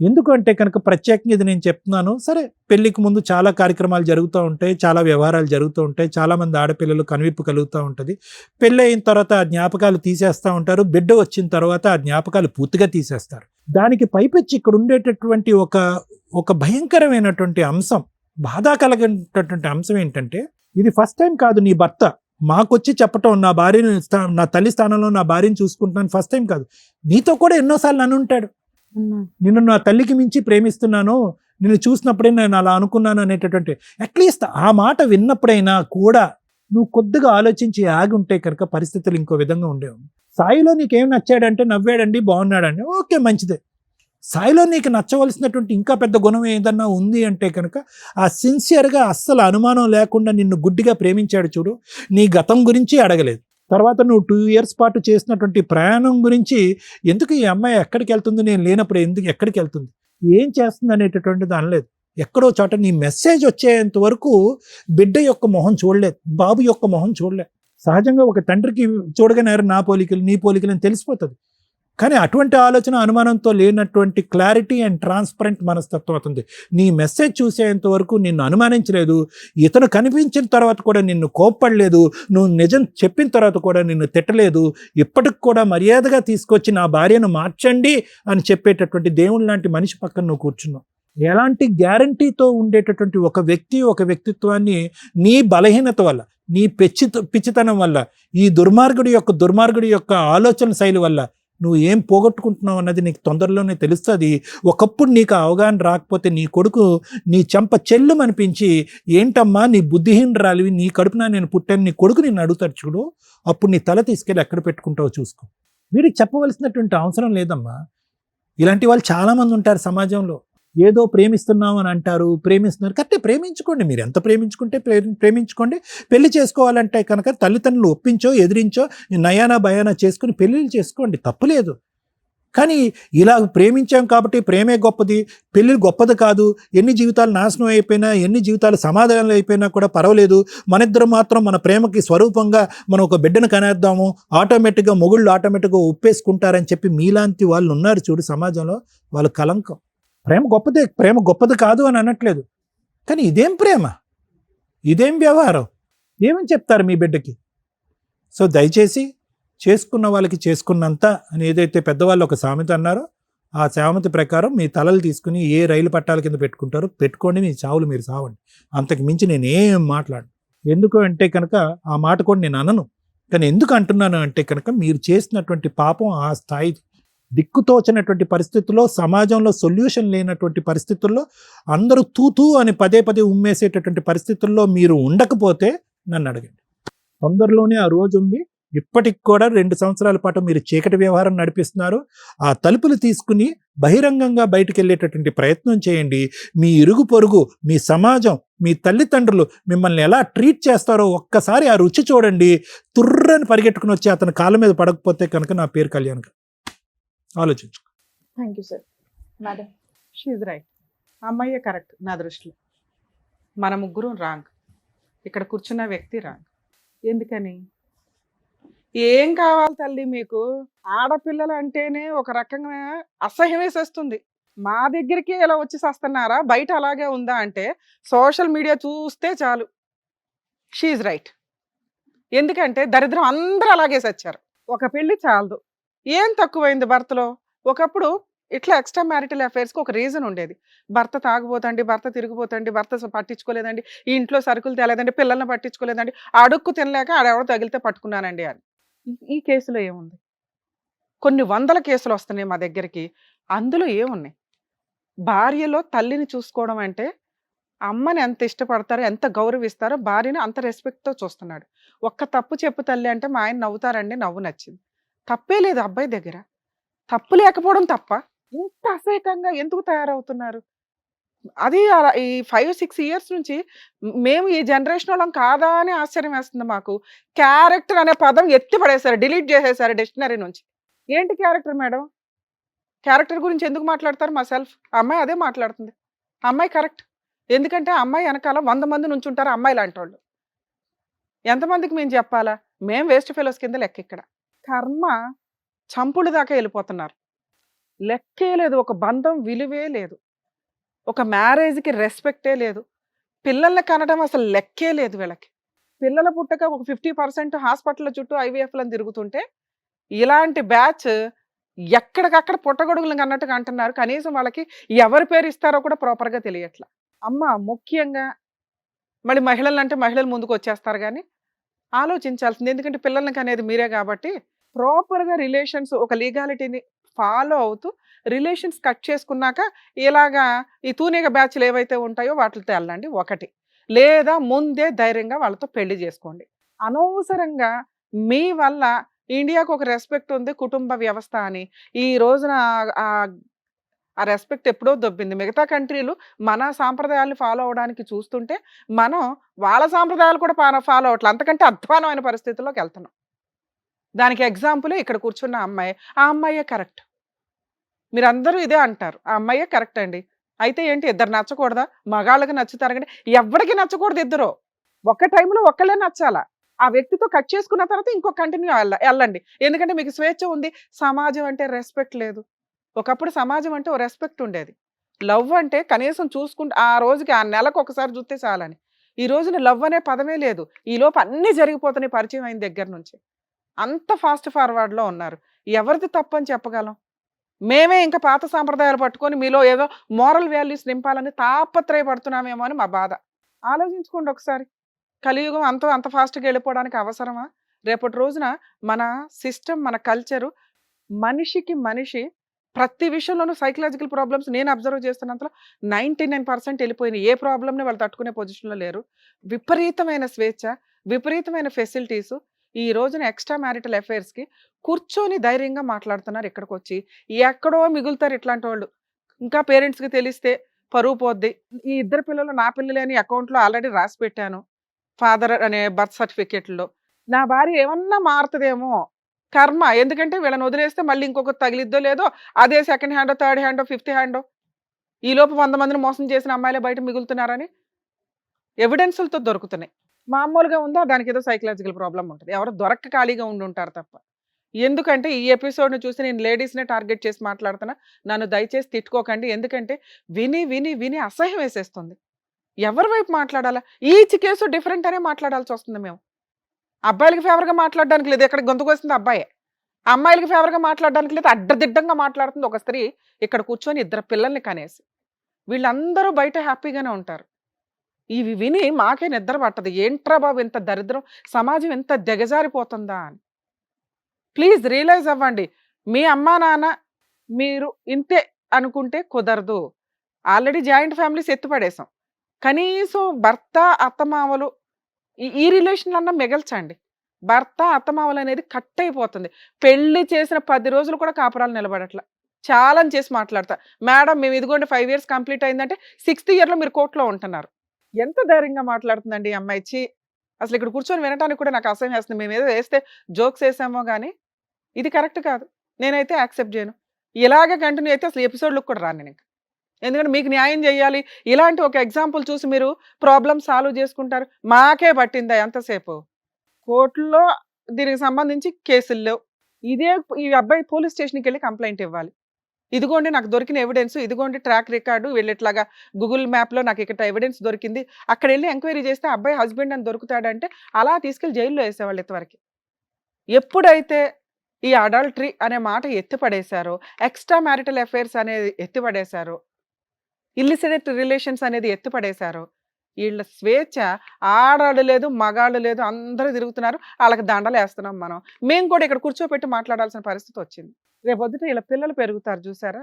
ఎందుకంటే కనుక ప్రత్యేకంగా ఇది నేను చెప్తున్నాను. సరే, పెళ్లికి ముందు చాలా కార్యక్రమాలు జరుగుతూ ఉంటాయి, చాలా వ్యవహారాలు జరుగుతూ ఉంటాయి, చాలామంది ఆడపిల్లలు కనువిప్పు కలుగుతూ ఉంటుంది. పెళ్ళి అయిన తర్వాత ఆ జ్ఞాపకాలు తీసేస్తూ ఉంటారు, బిడ్డ వచ్చిన తర్వాత ఆ జ్ఞాపకాలు పూర్తిగా తీసేస్తారు. దానికి పైపెచ్చి ఇక్కడ ఉండేటటువంటి ఒక భయంకరమైనటువంటి అంశం, బాధ కలిగినటువంటి అంశం ఏంటంటే ఇది ఫస్ట్ టైం కాదు నీ భర్త మాకొచ్చి చెప్పటం, నా భార్యను నా తల్లి స్థానంలో నా భార్యను చూసుకుంటున్నాను ఫస్ట్ టైం కాదు, నీతో కూడా ఎన్నోసార్లు అని ఉంటాడు. నిన్ను నా తల్లికి మించి ప్రేమిస్తున్నాను, నిన్ను చూసినప్పుడే నేను అలా అనుకున్నాను అనేటటువంటి అట్లీస్ట్ ఆ మాట విన్నప్పుడైనా కూడా నువ్వు కొద్దిగా ఆలోచించి ఆగి ఉంటే కనుక పరిస్థితులు ఇంకో విధంగా ఉండేవి. సాయిలో నీకేం నచ్చాడంటే నవ్వాడండి, బాగున్నాడండి, ఓకే మంచిదే. సాయిలో నీకు నచ్చవలసినటువంటి ఇంకా పెద్ద గుణం ఏదన్నా ఉంది అంటే కనుక ఆ సిన్సియర్గా అస్సలు అనుమానం లేకుండా నిన్ను గుడ్డిగా ప్రేమించాడు చూడు. నీ గతం గురించి అడగలేదు, తర్వాత నువ్వు 2 years పాటు చేసినటువంటి ప్రయాణం గురించి, ఎందుకు ఈ అమ్మాయి ఎక్కడికి వెళ్తుంది, నేను లేనప్పుడు ఎందుకు ఎక్కడికి వెళ్తుంది, ఏం చేస్తుంది అనేటటువంటిది అనలేదు. ఎక్కడో చోట నీ మెసేజ్ వచ్చేంత వరకు బిడ్డ యొక్క మొహం చూడలేదు, బాబు యొక్క మొహం చూడలేదు. సహజంగా ఒక తండ్రికి చూడగానే నా పోలికలు నీ పోలికలు అని తెలిసిపోతుంది. కానీ అటువంటి ఆలోచన అనుమానంతో లేనటువంటి క్లారిటీ అండ్ ట్రాన్స్పరెంట్ మనస్తత్వం అవుతుంది. నీ మెసేజ్ చూసేంత వరకు నిన్ను అనుమానించలేదు, ఇతను కనిపించిన తర్వాత కూడా నిన్ను కోప్పడలేదు, నువ్వు నిజం చెప్పిన తర్వాత కూడా నిన్ను తిట్టలేదు. ఇప్పటికి కూడా మర్యాదగా తీసుకొచ్చి నా భార్యను మార్చండి అని చెప్పేటటువంటి దేవుని లాంటి మనిషి పక్కన నువ్వు కూర్చున్నావు. ఎలాంటి గ్యారంటీతో ఉండేటటువంటి ఒక వ్యక్తిత్వాన్ని నీ బలహీనత వల్ల, నీ పిచ్చితనం వల్ల, ఈ దుర్మార్గుడి యొక్క ఆలోచన శైలి వల్ల నువ్వు ఏం పోగొట్టుకుంటున్నావు అన్నది నీకు తొందరలోనే తెలుస్తుంది. ఒకప్పుడు నీకు అవగాహన రాకపోతే నీ కొడుకు నీ చెంప చెల్లు అనిపించి, ఏంటమ్మా నీ బుద్ధిహీనరాలివి, నీ కడుపున నేను పుట్టాను, నీ కొడుకు నిన్ను అడుగుతాడు చూడు, అప్పుడు నీ తల తీసుకెళ్ళి ఎక్కడ పెట్టుకుంటావో చూసుకో. వీడికి చెప్పవలసినటువంటి అవసరం లేదమ్మా. ఇలాంటి వాళ్ళు చాలామంది ఉంటారు సమాజంలో. ఏదో ప్రేమిస్తున్నాం అని అంటారు, ప్రేమిస్తున్నారు. కరెక్టే, ప్రేమించుకోండి, మీరు ఎంత ప్రేమించుకుంటే ప్రేమించుకోండి. పెళ్లి చేసుకోవాలంటే కనుక తల్లిదండ్రులు ఒప్పించో ఎదిరించో నయానా భయానా చేసుకుని పెళ్ళిళ్ళు చేసుకోండి, తప్పులేదు. కానీ ఇలా ప్రేమించాం కాబట్టి ప్రేమే గొప్పది, పెళ్ళి గొప్పది కాదు, ఎన్ని జీవితాలు నాశనం అయిపోయినా, ఎన్ని జీవితాలు సమాధానాలు అయిపోయినా కూడా పర్వాలేదు, మన మాత్రం మన ప్రేమకి స్వరూపంగా మనం ఒక బిడ్డను కనేద్దాము, ఆటోమేటిక్గా మొగుళ్ళు ఆటోమేటిక్గా ఒప్పేసుకుంటారని చెప్పి మీలాంటి వాళ్ళు ఉన్నారు చూడు సమాజంలో, వాళ్ళు కలంకం. ప్రేమ గొప్పది కాదు అని అనట్లేదు, కానీ ఇదేం ప్రేమ, ఇదేం వ్యవహారం, ఏమని చెప్తారు మీ బిడ్డకి? సో దయచేసి చేసుకున్న వాళ్ళకి చేసుకున్నంత అని ఏదైతే పెద్దవాళ్ళు ఒక సామెత అన్నారో, ఆ సామెత ప్రకారం మీ తలలు తీసుకుని ఏ రైలు పట్టాల కింద పెట్టుకుంటారో పెట్టుకోండి, మీ చావులు మీరు సావండి. అంతకు మించి నేనేం మాట్లాడను. ఎందుకు అంటే కనుక ఆ మాట కూడా నేను అనను. కానీ ఎందుకు అంటున్నాను అంటే కనుక మీరు చేసినటువంటి పాపం ఆ స్థాయి. దిక్కుతోచనటువంటి పరిస్థితుల్లో, సమాజంలో సొల్యూషన్ లేనటువంటి పరిస్థితుల్లో, అందరూ తూతూ అని పదే పదే ఉమ్మేసేటటువంటి పరిస్థితుల్లో మీరు ఉండకపోతే నన్ను అడగండి. తొందరలోనే ఆ రోజు ఉంది. ఇప్పటికి కూడా 2 సంవత్సరాల పాటు మీరు చీకటి వ్యవహారం నడిపిస్తున్నారు. ఆ తలుపులు తీసుకుని బహిరంగంగా బయటికి వెళ్ళేటటువంటి ప్రయత్నం చేయండి. మీ ఇరుగు పొరుగు, మీ సమాజం, మీ తల్లిదండ్రులు మిమ్మల్ని ఎలా ట్రీట్ చేస్తారో ఒక్కసారి ఆ రుచి చూడండి. తుర్రని పరిగెట్టుకుని వచ్చి అతని కాళ్ళ మీద పడకపోతే కనుక నా పేరు కళ్యాణ్ గారు. ఆలోచించు. Thank you sir. Madam, she's right. అమ్మాయే కరెక్ట్ నా దృష్టిలో. మన ముగ్గురు రాంగ్. ఇక్కడ కూర్చున్న వ్యక్తి రాంగ్. ఎందుకని? ఏం కావాలి తల్లి మీకు? ఆడపిల్లలు అంటేనే ఒక రకంగా అసహ్యం వేసేస్తుంది. మా దగ్గరికి ఇలా వచ్చి సస్తున్నారా, బయట అలాగే ఉందా అంటే సోషల్ మీడియా చూస్తే చాలు. She's right. ఎందుకంటే దరిద్రం అందరూ అలాగే సచ్చారు. ఒక పెళ్లి చాలదు. ఏం తక్కువైంది భర్తలో? ఒకప్పుడు ఇట్లా ఎక్స్ట్రా మ్యారిటల్ అఫైర్స్కి ఒక రీజన్ ఉండేది. భర్త తాగుపోతండి, భర్త తిరిగిపోతండి, భర్త పట్టించుకోలేదండి, ఈ ఇంట్లో సరుకులు తేలేదండి, పిల్లల్ని పట్టించుకోలేదండి, అడుక్కు తినలేక ఆడెవడో తగిలితే పట్టుకున్నానండి అని. ఈ కేసులో ఏముంది? కొన్ని వందల కేసులు వస్తున్నాయి మా దగ్గరికి. అందులో ఏమున్నాయి? భార్యలో తల్లిని చూసుకోవడం అంటే అమ్మని ఎంత ఇష్టపడతారో, ఎంత గౌరవిస్తారో భార్యని అంత రెస్పెక్ట్తో చూస్తున్నాడు. ఒక్క తప్పు చెప్పు తల్లి అంటే మా ఆయన నవ్వుతారండి, నవ్వు నచ్చింది. తప్పే లేదు అబ్బాయి దగ్గర. తప్పు లేకపోవడం తప్ప ఇంత అసహ్యకంగా ఎందుకు తయారవుతున్నారు? అది ఈ 5-6 ఇయర్స్ నుంచి మేము ఈ జనరేషన్ వాళ్ళం కాదా అని ఆశ్చర్యం వేస్తుంది మాకు. క్యారెక్టర్ అనే పదం ఎత్తి పడేశారు, డిలీట్ చేసేసారు డిక్షనరీ నుంచి. ఏంటి క్యారెక్టర్ మేడం? క్యారెక్టర్ గురించి ఎందుకు మాట్లాడతారు? మా సెల్ఫ్ అమ్మాయి అదే మాట్లాడుతుంది. అమ్మాయి కరెక్ట్. ఎందుకంటే అమ్మాయి వెనకాల 100 మంది నుంచి ఉంటారు అమ్మాయి లాంటి వాళ్ళు. ఎంతమందికి మేము చెప్పాలా? మేము వేస్ట్ ఫెలోస్ కింద లెక్క. ఇక్కడ కర్మ చంపుడు దాకా వెళ్ళిపోతున్నారు. లెక్కే లేదు. ఒక బంధం విలువే లేదు. ఒక మ్యారేజ్కి రెస్పెక్టే లేదు. పిల్లల్ని కనడం అసలు లెక్కే లేదు వీళ్ళకి. పిల్లల పుట్టక ఒక 50% హాస్పిటల్ చుట్టూ ఐవీఎఫ్లను తిరుగుతుంటే ఇలాంటి బ్యాచ్ ఎక్కడికక్కడ పుట్టగొడుగులు అన్నట్టుగా అంటున్నారు. కనీసం వాళ్ళకి ఎవరి పేరు ఇస్తారో కూడా ప్రాపర్గా తెలియట్లా. అమ్మ ముఖ్యంగా మళ్ళీ మహిళలు అంటే మహిళలు ముందుకు వచ్చేస్తారు కానీ ఆలోచించాల్సింది. ఎందుకంటే పిల్లలకి అనేది మీరే కాబట్టి ప్రాపర్గా రిలేషన్స్ ఒక లీగాలిటీని ఫాలో అవుతూ రిలేషన్స్ కట్ చేసుకున్నాక ఇలాగా ఈ తూనిగ బ్యాచ్లు ఏవైతే ఉంటాయో వాటితో వెళ్ళండి ఒకటి. లేదా ముందే ధైర్యంగా వాళ్ళతో పెళ్లి చేసుకోండి. అనవసరంగా మీ వల్ల ఇండియాకు ఒక రెస్పెక్ట్ ఉంది కుటుంబ వ్యవస్థ అని ఈ రోజున ఆ రెస్పెక్ట్ ఎప్పుడో దొబ్బింది. మిగతా కంట్రీలు మన సాంప్రదాయాలను ఫాలో అవడానికి చూస్తుంటే మనం వాళ్ళ సాంప్రదాయాలు కూడా ఫాలో అవట్లేదు. అంతకంటే అధ్వానమైన పరిస్థితుల్లోకి వెళ్తున్నాం. దానికి ఎగ్జాంపుల్ ఇక్కడ కూర్చున్న అమ్మాయి. ఆ అమ్మాయే కరెక్ట్. మీరందరూ ఇదే అంటారు, ఆ అమ్మాయే కరెక్ట్ అండి. అయితే ఏంటి, ఇద్దరు నచ్చకూడదా? మగాళ్ళకి నచ్చుతారు కానీ ఎవరికి నచ్చకూడదు. ఇద్దరు ఒక్క టైంలో ఒక్కళ్ళే నచ్చాలా. ఆ వ్యక్తితో కట్ చేసుకున్న తర్వాత ఇంకో కంటిన్యూ వెళ్ళండి. ఎందుకంటే మీకు స్వేచ్ఛ ఉంది. సమాజం అంటే రెస్పెక్ట్ లేదు. ఒకప్పుడు సమాజం అంటే ఓ రెస్పెక్ట్ ఉండేది. లవ్ అంటే కనీసం చూసుకుంటే ఆ రోజుకి ఆ నెలకు ఒకసారి చూస్తే చాలని. ఈ రోజున లవ్ అనే పదమే లేదు. ఈ లోపు అన్నీ జరిగిపోతున్నాయి పరిచయం అయిన దగ్గర నుంచి. అంత ఫాస్ట్ ఫార్వర్డ్లో ఉన్నారు. ఎవరిది తప్పని చెప్పగలం? మేమే ఇంకా పాత సాంప్రదాయాలు పట్టుకొని మీలో ఏదో మోరల్ వాల్యూస్ నింపాలని తాపత్రయపడుతున్నామేమో అని మా బాధ. ఆలోచించుకోండి ఒకసారి. కలియుగం అంత ఫాస్ట్గా వెళ్ళిపోవడానికి అవసరమా? రేపటి రోజున మన సిస్టమ్, మన కల్చరు, మనిషికి మనిషి ప్రతి విషయంలోనూ సైకలాజికల్ ప్రాబ్లమ్స్ నేను అబ్జర్వ్ చేస్తున్నంతలో 99% వెళ్ళిపోయినాయి. ఏ ప్రాబ్లమ్ని వాళ్ళు తట్టుకునే పొజిషన్లో లేరు. విపరీతమైన స్వేచ్ఛ, విపరీతమైన ఫెసిలిటీసు. ఈ రోజున ఎక్స్ట్రా మ్యారిటల్ అఫైర్స్కి కూర్చొని ధైర్యంగా మాట్లాడుతున్నారు. ఇక్కడికి వచ్చి ఎక్కడో మిగులుతారు ఇట్లాంటి వాళ్ళు. ఇంకా పేరెంట్స్కి తెలిస్తే పరువు పోద్ది. ఈ ఇద్దరు పిల్లలు నా పిల్లలే అని అకౌంట్లో ఆల్రెడీ రాసి పెట్టాను, ఫాదర్ అనే బర్త్ సర్టిఫికేట్లో. నా భార్య ఏమన్నా మారుతుందేమో కర్మ. ఎందుకంటే వీళ్ళని వదిలేస్తే మళ్ళీ ఇంకొకటి తగిలిద్దో లేదో, అదే సెకండ్ హ్యాండో, థర్డ్ హ్యాండో, ఫిఫ్త్ హ్యాండో. ఈలోపు 100 మందిని మోసం చేసిన అమ్మాయిలే బయట మిగులుతున్నారని ఎవిడెన్సులతో దొరుకుతున్నాయి. మామూలుగా ఉందా, దానికి ఏదో సైకలాజికల్ ప్రాబ్లం ఉంటుంది. ఎవరు దొరక్క ఖాళీగా ఉండి ఉంటారు తప్ప. ఎందుకంటే ఈ ఎపిసోడ్ని చూసి నేను లేడీస్నే టార్గెట్ చేసి మాట్లాడుతున్నా. నన్ను దయచేసి తిట్టుకోకండి. ఎందుకంటే విని విని విని అసహ్యం వేసేస్తుంది. ఎవరి వైపు మాట్లాడాలా? ఈచ్ కేసు డిఫరెంట్ అనే మాట్లాడాల్సి వస్తుంది. మేము అబ్బాయిలకి ఫేవర్గా మాట్లాడడానికి లేదు, ఎక్కడ గొంతుకు వస్తుంది అబ్బాయే. అమ్మాయిలకి ఫేవర్గా మాట్లాడడానికి లేదు, అడ్డదిడ్డంగా మాట్లాడుతుంది ఒక స్త్రీ ఇక్కడ కూర్చొని ఇద్దరు పిల్లల్ని కనేసి. వీళ్ళందరూ బయట హ్యాపీగానే ఉంటారు. ఇవి విని మాకే నిద్ర పట్టదు. ఏంట్రా బాబు ఇంత దరిద్రం, సమాజం ఎంత దిగజారిపోతుందా అని. ప్లీజ్ రియలైజ్ అవ్వండి. మీ అమ్మా నాన్న మీరు ఇంతే అనుకుంటే కుదరదు. ఆల్రెడీ జాయింట్ ఫ్యామిలీస్ ఎత్తిపడేసాం. కనీసం భర్త, అత్తమామలు ఈ రిలేషన్ అన్నా మిగల్చండి. భర్త, అత్తమామలు అనేది కట్ అయిపోతుంది. పెళ్లి చేసిన 10 రోజులు కూడా కాపురాలు నిలబడట్ల. ఛాలెంజ్ చేసి మాట్లాడతా. మేడం మేము ఇదిగోండి 5 ఇయర్స్ కంప్లీట్ అయిందంటే 6th ఇయర్‌లో మీరు కోర్ట్‌లో ఉంటున్నారు. ఎంత ధైర్యంగా మాట్లాడుతుందండి ఈ అమ్మాయి. ఛీ! అసలు ఇక్కడ కూర్చొని వినటానికి కూడా నాకు అసహ్యం వేస్తుంది. మేమేదో వేస్తే జోక్స్ వేసామో గానీ, ఇది కరెక్ట్ కాదు. నేనైతే యాక్సెప్ట్ చేయను. ఇలాగే కంటిన్యూ అయితే అసలు ఎపిసోడ్‌లోకి కూడా రాను నేనింక. ఎందుకంటే మీకు న్యాయం చేయాలి. ఇలాంటి ఒక ఎగ్జాంపుల్ చూసి మీరు ప్రాబ్లమ్ సాల్వ్ చేసుకుంటారు. మాకే పట్టిందా ఎంతసేపు? కోర్టులో దీనికి సంబంధించి కేసులు లేవు. ఈ అబ్బాయి పోలీస్ స్టేషన్‌కెళ్ళి కంప్లెయింట్ ఇవ్వాలి. ఇదిగోండి నాకు దొరికిన ఎవిడెన్స్, ఇదిగోండి ట్రాక్ రికార్డు, వీళ్ళు ఇట్లాగా గూగుల్ మ్యాప్‌లో నాకు ఇక్కడ ఎవిడెన్స్ దొరికింది. అక్కడెళ్ళి ఎంక్వైరీ చేస్తే అబ్బాయి హస్బెండ్ అని దొరుకుతాడంటే అలా తీసుకెళ్ళి జైల్‌లో ఏసేవాళ్ళు ఇంతవరకి. ఎప్పుడైతే ఈ అడల్టరీ అనే మాట ఎత్తిపడేశారో, ఎక్స్ట్రా మ్యారిటల్ అఫైర్స్ అనేది ఎత్తిపడేశారో, ఇల్లిసిడెంట్ రిలేషన్స్ అనేది ఎత్తిపడేశారో, వీళ్ళ స్వేచ్ఛ ఆడాడు లేదు, మగాడు లేదు, అందరూ తిరుగుతున్నారు. ఆళ్ళకి దండలేస్తున్నాం మనం. మేము కూడా ఇక్కడ కూర్చోపెట్టి మాట్లాడాల్సిన పరిస్థితి వచ్చింది. రేపొద్దుట వీళ్ళ పిల్లలు పెరుగుతారు చూసారా?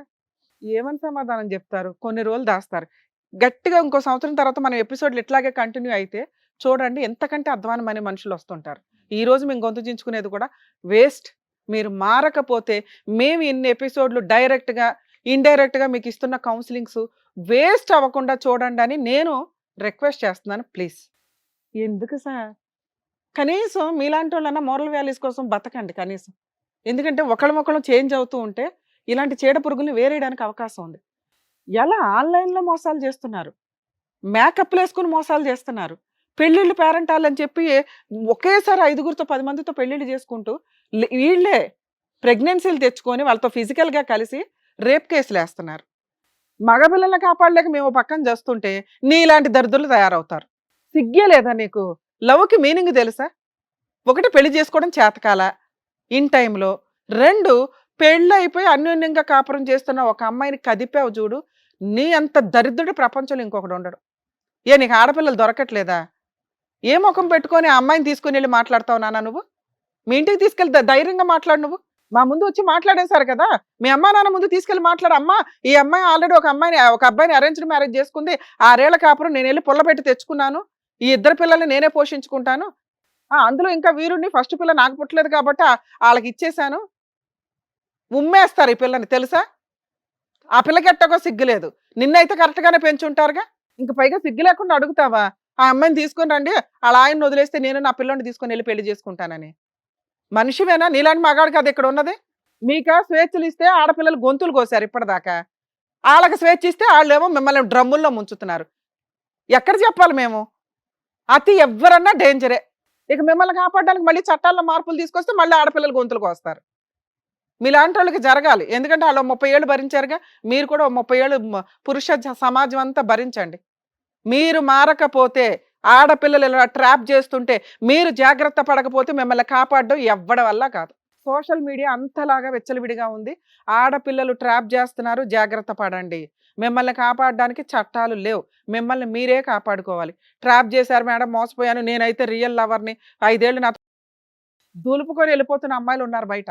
ఏమని సమాధానం చెప్తారు? కొన్ని రోజులు దాస్తారు. గట్టిగా ఇంకో సంవత్సరం తర్వాత మనం ఎపిసోడ్‌లు ఇట్లాగే కంటిన్యూ అయితే చూడండి ఎంతకంటే అధ్వానమైన మనుషులు వస్తుంటారు. ఈరోజు మేము గొంతు చించుకునేది కూడా వేస్ట్. మీరు మారకపోతే మేము ఇన్ని ఎపిసోడ్‌లు డైరెక్ట్‌గా, ఇండైరెక్ట్‌గా మీకు ఇస్తున్న కౌన్సిలింగ్స్ వేస్ట్ అవ్వకుండా చూడండి అని నేను రిక్వెస్ట్ చేస్తున్నాను ప్లీజ్. ఎందుకు సార్? కనీసం మీలాంటోళ్ళన్నా మోరల్ వాల్యూస్ కోసం బతకండి కనీసం. ఎందుకంటే ఒకళ్ళమొకళ్ళం చేంజ్ అవుతూ ఉంటే ఇలాంటి చీడ పురుగుల్ని వేరేయడానికి అవకాశం ఉంది. ఎలా ఆన్‌లైన్‌లో మోసాలు చేస్తున్నారు. మేకప్‌లేసుకొని మోసాలు చేస్తున్నారు. పెళ్ళిళ్ళు పేరంటాలని చెప్పి ఒకేసారి 5గురితో 10 మందితో పెళ్ళిళ్ళు చేసుకుంటూ వీళ్ళే ప్రెగ్నెన్సీలు తెచ్చుకొని వాళ్ళతో ఫిజికల్‌గా కలిసి రేప్ కేసులేస్తున్నారు. మగపిల్లల్ని కాపాడలేక మేము పక్కన చేస్తుంటే నీలాంటి దరిద్రులు తయారవుతారు. సిగ్గే లేదా నీకు? లవ్‌కి మీనింగ్ తెలుసా? 1 పెళ్లి చేసుకోవడం చేతకాల ఇన్ టైంలో. 2 పెళ్ళైపోయి అన్యోన్యంగా కాపురం చేస్తున్న ఒక అమ్మాయిని కదిపావు చూడు. నీ అంత దరిద్రుడు ప్రపంచంలో ఇంకొకడు ఉండడు. నీకు ఆడపిల్లలు దొరకట్లేదా? ఏ ముఖం పెట్టుకొని ఆ అమ్మాయిని తీసుకొని వెళ్ళి మాట్లాడతావు నాన్న నువ్వు? మీ ఇంటికి తీసుకెళ్ళి ధైర్యంగా మాట్లాడు నువ్వు. మా ముందు వచ్చి మాట్లాడేశారు కదా! మీ అమ్మా నాన్న ముందు తీసుకెళ్ళి మాట్లాడు. అమ్మా ఈ అమ్మాయి ఆల్రెడీ ఒక అబ్బాయిని అరేంజ్డ్ మ్యారేజ్ చేసుకుంది. 6 ఏళ్ల కాపురం నేను వెళ్ళి పుల్లబెట్టి తెచ్చుకున్నాను. ఈ 2 పిల్లల్ని నేనే పోషించుకుంటాను. అందులో ఇంకా వీరుడిని ఫస్ట్ పిల్ల నాకు పుట్టలేదు కాబట్టి వాళ్ళకి ఇచ్చేశాను. ఉమ్మేస్తారు ఈ పిల్లని తెలుసా? ఆ పిల్లకి ఎట్టకో సిగ్గులేదు. నిన్నైతే కరెక్ట్‌గానే పెంచుంటారుగా. ఇంక పైగా సిగ్గు లేకుండా అడుగుతావా? ఆ అమ్మాయిని తీసుకొని రండి. ఆళ్ళ ఆయన్ని వదిలేస్తే నేను నా పిల్లోడిని తీసుకొని వెళ్ళి పెళ్లి చేసుకుంటానని. మనిషివేనా? నీలాంటి మగాడు కాదు ఇక్కడ ఉన్నది. మీకా స్వేచ్ఛలు ఇస్తే ఆడపిల్లలు గొంతులు కోసారు ఇప్పటిదాకా. ఆళ్ళకి స్వేచ్ఛ ఇస్తే ఆళ్ళేమో మిమ్మల్ని డ్రమ్ముల్లో ముంచుతున్నారు. ఎక్కడ చెప్పాలి మేము? అతి ఎవ్వరన్నా డేంజరే. ఇక మిమ్మల్ని కాపాడడానికి మళ్ళీ చట్టాల్లో మార్పులు తీసుకొస్తే మళ్ళీ ఆడపిల్లలు గొంతులు కోస్తారు. మీలాంటి వాళ్ళకి జరగాలి. ఎందుకంటే వాళ్ళు 30 ఏళ్ళు భరించారుగా. మీరు కూడా 30 ఏళ్ళు పురుష సమాజం అంతా భరించండి. మీరు మారకపోతే ఆడపిల్లలు ఇలా ట్రాప్ చేస్తుంటే మీరు జాగ్రత్త పడకపోతే మిమ్మల్ని కాపాడడం ఎవ్వడి వల్ల కాదు. సోషల్ మీడియా అంతలాగా విచ్చలవిడిగా ఉంది. ఆడపిల్లలు ట్రాప్ చేస్తున్నారు, జాగ్రత్త పడండి. మిమ్మల్ని కాపాడడానికి చట్టాలు లేవు. మిమ్మల్ని మీరే కాపాడుకోవాలి. ట్రాప్ చేశారు మేడం, మోసపోయాను, నేనైతే రియల్ లవర్ని, 5 ఏళ్ళు నాతో దులుపుకొని వెళ్ళిపోతున్న అమ్మాయిలు ఉన్నారు బయట.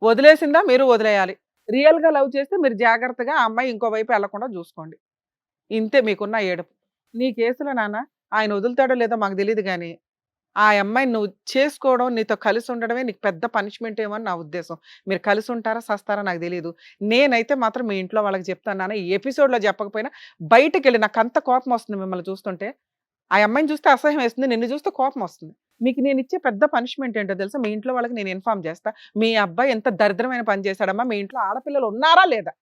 వదిలేసిందా మీరు వదిలేయాలి. రియల్‌గా లవ్ చేస్తే మీరు జాగ్రత్తగా ఆ అమ్మాయి ఇంకో వైపు వెళ్లకుండా చూసుకోండి. ఇంతే మీకున్న ఏడుపు. నీ కేసులో నాన్న ఆయన వదులుతాడో లేదో మాకు తెలీదు గానీ, ఆ అమ్మాయిని నువ్వు చేసుకోవడం, నీతో కలిసి ఉండడమే నీకు పెద్ద పనిష్మెంట్ ఏమో అని నా ఉద్దేశం. మీరు కలిసి ఉంటారా, సస్తారా నాకు తెలీదు. నేనైతే మాత్రం మీ ఇంట్లో వాళ్ళకి చెప్తాను నాన్న. ఈ ఎపిసోడ్‌లో చెప్పకపోయినా బయటికెళ్ళి నాకంత కోపం వస్తుంది మిమ్మల్ని చూస్తుంటే. ఆ అమ్మాయిని చూస్తే అసహ్యం వేస్తుంది. నిన్ను చూస్తే కోపం వస్తుంది. మీకు నేనిచ్చే పెద్ద పనిష్మెంట్ ఏంటో తెలుసా? మీ ఇంట్లో వాళ్ళకి నేను ఇన్ఫార్మ్ చేస్తా. మీ అబ్బాయి ఎంత దరిద్రమైన పని చేశాడమ్మా, మీ ఇంట్లో ఆడపిల్లలు ఉన్నారా లేదా?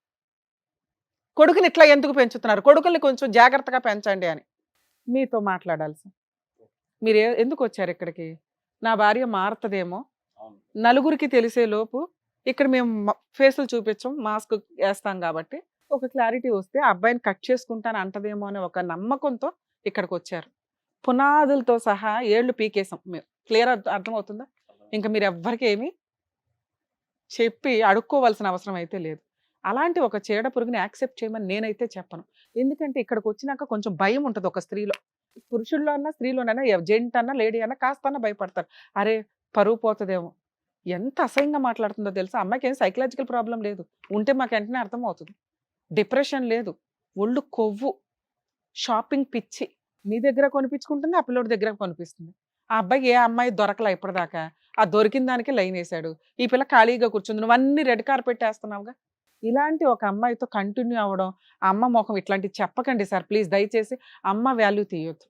కొడుకుని ఇట్లా ఎందుకు పెంచుతున్నారు? కొడుకుల్ని కొంచెం జాగ్రత్తగా పెంచండి అని మీతో మాట్లాడాల్సి. మీరు ఎందుకు వచ్చారు ఇక్కడికి? నా భార్య మారుతుందేమో, నలుగురికి తెలిసే లోపు ఇక్కడ మేము ఫేసులు చూపించం, మాస్క్ వేస్తాం కాబట్టి ఒక క్లారిటీ వస్తే ఆ అబ్బాయిని కట్ చేసుకుంటాను అంటదేమో అనే ఒక నమ్మకంతో ఇక్కడికి వచ్చారు. పునాదులతో సహా ఏళ్ళు పీకేసాం మేము. క్లియర్ అర్థమవుతుందా? ఇంకా మీరు ఎవ్వరికి ఏమీ చెప్పి అడుక్కోవాల్సిన అవసరం అయితే లేదు. అలాంటి ఒక చీడ పురుగుని యాక్సెప్ట్ చేయమని నేనైతే చెప్పను. ఎందుకంటే ఇక్కడికి వచ్చినాక కొంచెం భయం ఉంటుంది ఒక స్త్రీలో. పురుషుల్లో అన్నా స్త్రీలోనైనా జెంట్ అన్నా లేడీ అన్నా కాస్త భయపడతారు. అరే పరువు పోతుందేమో, ఎంత అసహ్యంగా మాట్లాడుతుందో తెలుసా? అమ్మాయికి ఏం సైకలాజికల్ ప్రాబ్లం లేదు, ఉంటే మాకు వెంటనే అర్థమవుతుంది. డిప్రెషన్ లేదు, ఒళ్ళు కొవ్వు, షాపింగ్ పిచ్చి. నీ దగ్గర కొనిపించుకుంటుంది, ఆ పిల్లోడి దగ్గర కొనిపిస్తుంది. ఆ అబ్బాయికి ఏ అమ్మాయి దొరకలా ఇప్పటిదాకా, ఆ దొరికిన దానికి లైన్ వేసాడు. ఈ పిల్ల ఖాళీగా కూర్చుంది, నువ్వు అన్ని రెడ్ కార్పెట్ వేస్తున్నావుగా. ఇలాంటి ఒక అమ్మాయితో కంటిన్యూ అవ్వడం, ఆ అమ్మ ముఖం ఇట్లాంటివి చెప్పకండి సార్ ప్లీజ్, దయచేసి. అమ్మ వాల్యూ తీయొద్దు.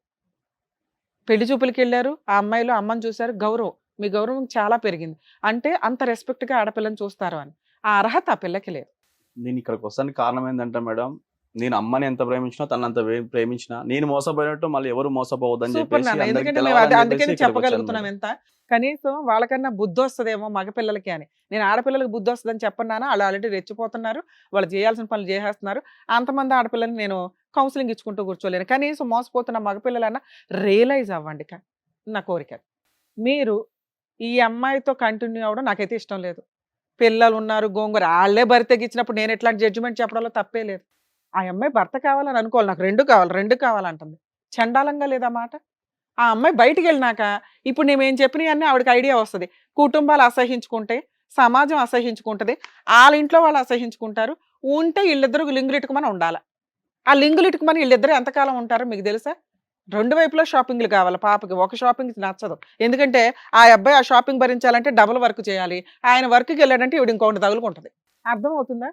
పెళ్లి చూపులకి వెళ్ళారు, ఆ అమ్మాయిలో అమ్మని చూశారు, గౌరవం, మీ గౌరవం చాలా పెరిగింది అంటే అంత రెస్పెక్ట్గా ఆడపిల్లని చూస్తారు అని. ఆ అర్హత ఆ పిల్లకి లేదు. నేను ఇక్కడికి వస్తానికి కారణం ఏంటంటే మేడం, నేను అమ్మని ఎంత ప్రేమించినా తను అంత ప్రేమించినా నేను మోసపోయినట్టు మళ్ళీ ఎవరు మోసపోవద్దని సూపర్ చెప్పేసి నాన్న, అందరికీ ఎందుకంటే మేము తెలవాలని అందుకని చెప్పేసి ఇక్కడికి వచ్చాను చెప్పగలుగుతున్నాం మేడం. ఎంత. కనీసం వాళ్ళకన్నా బుద్ధి వస్తుందేమో మగపిల్లలకి అని. నేను ఆడపిల్లలకి బుద్ధి వస్తుందని చెప్పన్నాను, వాళ్ళు ఆల్రెడీ రెచ్చిపోతున్నారు, వాళ్ళు చేయాల్సిన పనులు చేసేస్తున్నారు. అంతమంది ఆడపిల్లల్ని నేను కౌన్సిలింగ్ ఇచ్చుకుంటూ కూర్చోలేను. కనీసం మోసపోతున్న మగపిల్లలన్నా రియలైజ్ అవ్వండి నా కోరిక. మీరు ఈ అమ్మాయితో కంటిన్యూ అవ్వడం నాకైతే ఇష్టం లేదు. పిల్లలు ఉన్నారు, గోంగూర, వాళ్ళే భర్త తెగించినప్పుడు నేను ఎట్లాంటి జడ్జిమెంట్ చెప్పడంలో తప్పే లేదు. ఆ అమ్మాయి భర్త కావాలని అనుకోవాలి, నాకు రెండు కావాలంటుంది. చండాలంగా లేదా మాట? ఆ అమ్మాయి బయటికి వెళ్ళినాక ఇప్పుడు నేనేం చెప్పినవన్నీ ఆవిడకి ఐడియా వస్తుంది. కుటుంబాలు అసహించుకుంటే, సమాజం అసహించుకుంటుంది, వాళ్ళ ఇంట్లో వాళ్ళు అసహించుకుంటారు. ఉంటే వీళ్ళిద్దరు లింగులిట్టుకుమని ఉండాలి. ఆ లింగులిట్టుకుమని వీళ్ళిద్దరు ఎంతకాలం ఉంటారో మీకు తెలుసా? రెండు వైపులా షాపింగ్లు కావాలి పాపకి, ఒక షాపింగ్ నచ్చదు. ఎందుకంటే ఆ అబ్బాయి ఆ షాపింగ్ భరించాలంటే డబుల్ వర్క్ చేయాలి, ఆయన వర్క్కి వెళ్ళాడంటే ఇవిడ ఇంకొకటి తగులుకుంటుంది. అర్థమవుతుందా?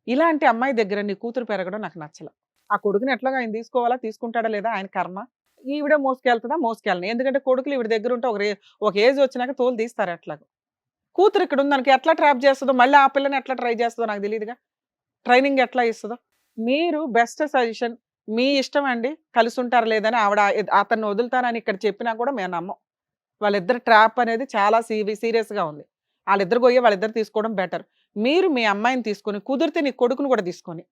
ఇలాంటి అమ్మాయి దగ్గర నీ కూతురు పెరగడం నాకు నచ్చల. ఆ కొడుకుని ఎట్లాగా ఆయన తీసుకోవాలా, తీసుకుంటాడా లేదా ఆయన కర్మ. ఈవిడ మోసుకెళ్తుందా, మోసుకెళ్ళను. ఎందుకంటే కొడుకులు ఈవిడ దగ్గర ఉంటే ఒక ఏజ్ వచ్చినాక తోలు తీస్తారు. ఎట్లాగో కూతురు ఇక్కడ ఉంది దానికి ఎట్లా ట్రాప్ చేస్తుందో, మళ్ళీ ఆ పిల్లని ఎట్లా ట్రై చేస్తుందో నాకు తెలియదుగా, ట్రైనింగ్ ఎట్లా ఇస్తుందో. మీరు బెస్ట్ సజెషన్, మీ ఇష్టం అండి, కలిసి ఉంటారు లేదని ఆవిడ అతన్ని వదులుతానని ఇక్కడ చెప్పినా కూడా మేము నమ్మం. వాళ్ళిద్దరు ట్రాప్ అనేది చాలా సీరియస్గా ఉంది. వాళ్ళిద్దరు పోయి వాళ్ళిద్దరు తీసుకోవడం బెటర్. మీరు మీ అమ్మాయిని తీసుకొని, కుదిరితే నీ కొడుకుని కూడా తీసుకొని,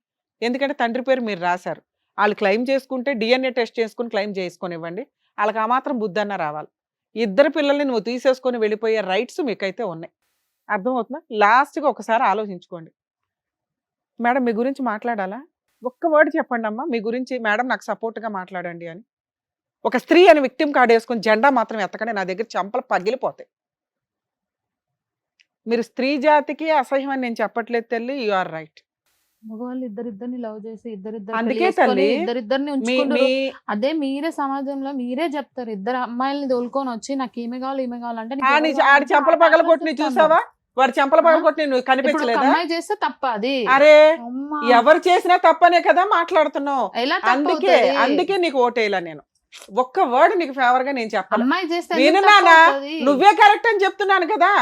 ఎందుకంటే తండ్రి పేరు మీరు రాశారు, వాళ్ళు క్లెయిమ్ చేసుకుంటే DNA టెస్ట్ చేసుకుని క్లెయిమ్ చేసుకొని ఇవ్వండి. వాళ్ళకి ఆ మాత్రం బుద్ధి అన్న రావాలి. ఇద్దరు పిల్లల్ని నువ్వు తీసేసుకొని వెళ్ళిపోయే రైట్స్ మీకైతే ఉన్నాయి. అర్థమవుతుందా? లాస్ట్గా ఒకసారి ఆలోచించుకోండి. మేడం మీ గురించి మాట్లాడాలా? ఒక్క వర్డ్ చెప్పండి అమ్మా మీ గురించి. మేడం నాకు సపోర్ట్గా మాట్లాడండి అని. ఒక స్త్రీ అని విక్టిమ్ కార్డ్ వేసుకొని జెండా మాత్రం ఎత్తకండి, నా దగ్గర చెంపలు పగిలిపోతాయి. మీరు స్త్రీ జాతికి అసహ్యం అని నేను చెప్పట్లేదు తల్లి, యు ఆర్ రైట్. మగవాళ్ళు ఇద్దరిద్దరిని లవ్ చేసి అందుకే తల్లి, ఇద్దరిద్దరిని ఉంచుకుంటారు. అదే మీరే సమాజంలో మీరే చెప్తారు, ఇద్దరు అమ్మాయిల్ని తోలుకొని వచ్చి నాకు ఈమె కావాలి ఈమె కావాలంటే నీకు ఎవరు ఆడి కావాలంటే చెంపల ఆ పగల person కొట్టి చెప్తాను. చూసావా? వాడు చెంపల పగల కొట్టి నువ్వు ఇప్పుడు ఒక కనిపించలేదా? అమ్మాయి చేస్తే తప్ప అది. అరే అమ్మా, ఎవరు చేసినా తప్పనే కదా మాట్లాడుతున్నావు. ఎలా అందుకే తప్పవుతది? నీకు ఓటేలా నేను. ఒక్క వర్డ్ నీకు ఫేవర్ గా నేను చెప్పాలి. అమ్మాయి చేస్తే ఎందుకు విను నానా, తప్పవుతది? నువ్వే కరెక్ట్ అని చెప్తున్నాను కదా.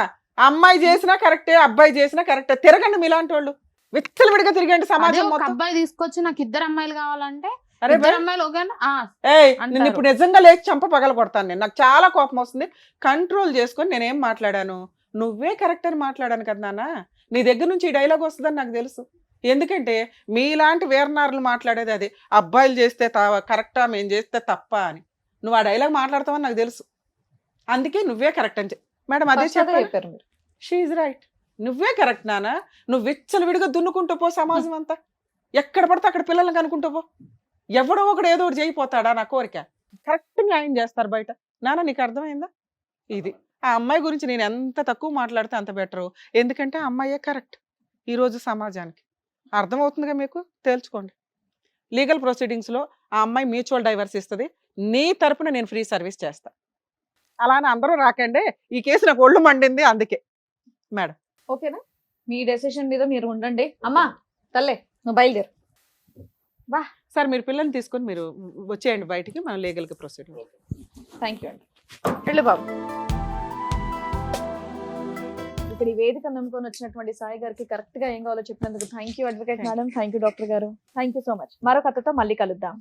అమ్మాయి చేసినా కరెక్టే, అబ్బాయి చేసినా కరెక్టే. తిరగండి మీలాంటి వాళ్ళు, విచ్చలవిడిగా తిరగండి అదే సమాజం ఒక మొత్తం. అబ్బాయి తీసుకొచ్చి నాకు ఇద్దరు అమ్మాయిలు కావాలంటే అరే ఇద్దరు అమ్మాయిలు ఓకేనా? ఏయ్ నేను అంటారు. ఇప్పుడు నిజంగా లేచి చంప పగల కొడతాను. నేను, నాకు చాలా కోపం వస్తుంది. కంట్రోల్ చేసుకొని నేనేం మాట్లాడాను, నువ్వే కరెక్ట్ అని మాట్లాడాను కదా నాన్న. నీ దగ్గర నుంచి ఈ డైలాగ్ వస్తుందని నాకు తెలుసు. ఎందుకంటే మీలాంటి వీరనారులు మాట్లాడేది అది, అబ్బాయిలు చేస్తే కరెక్టా మేము చేస్తే తప్ప అని. నువ్వు ఆ డైలాగ్ మాట్లాడతావని నాకు తెలుసు. అందుకే నువ్వే కరెక్ట్ అని మేడం అదే చెప్పారు. షీఈ్ రైట్, నువ్వే కరెక్ట్ నాన్న. నువ్వు విచ్చలవిడిగా దున్నుకుంటూ పో సమాజం అంతా, ఎక్కడ పడితే అక్కడ పిల్లల్ని కనుక్కుంటూ పో. ఎవడో ఒకడు ఏదో ఒకటి చేయిపోతాడా నా కోరిక. కరెక్ట్ న్యాయం చేస్తారు బయట. నాన్న నీకు అర్థమైందా? ఇది ఆ అమ్మాయి గురించి నేను ఎంత తక్కువ మాట్లాడితే అంత బెటరు. ఎందుకంటే ఆ అమ్మాయే కరెక్ట్ ఈరోజు సమాజానికి. అర్థమవుతుందిగా మీకు? తేల్చుకోండి. లీగల్ ప్రొసీడింగ్స్లో ఆ అమ్మాయి మ్యూచువల్ డైవర్స్ ఇస్తుంది, నీ తరపున నేను ఫ్రీ సర్వీస్ చేస్తా. అలానే అందరూ రాకండి, ఈ కేసు నాకు ఒళ్ళు మండింది అందుకే. మేడం ఓకేనా? మీ డెసిషన్ మీద మీరు ఉండండి. అమ్మా తల్లే నువ్వు బయలుదేరు. సార్ మీరు పిల్లల్ని తీసుకొని మీరు వచ్చేయండి బయటికి, మనం లీగల్గా ప్రొసీడ్. థ్యాంక్ యూ అండి. వెళ్ళు బాబు. ఇక్కడ ఈ వేదిక నమ్ముకొని వచ్చినటువంటి సాయి గారికి కరెక్ట్ గా ఏం కావాలో చెప్పినందుకు thank you advocate madam, thank you doctor గారు, థ్యాంక్ యూ సో మచ్. మరో కథతో మళ్ళీ కలుద్దాం.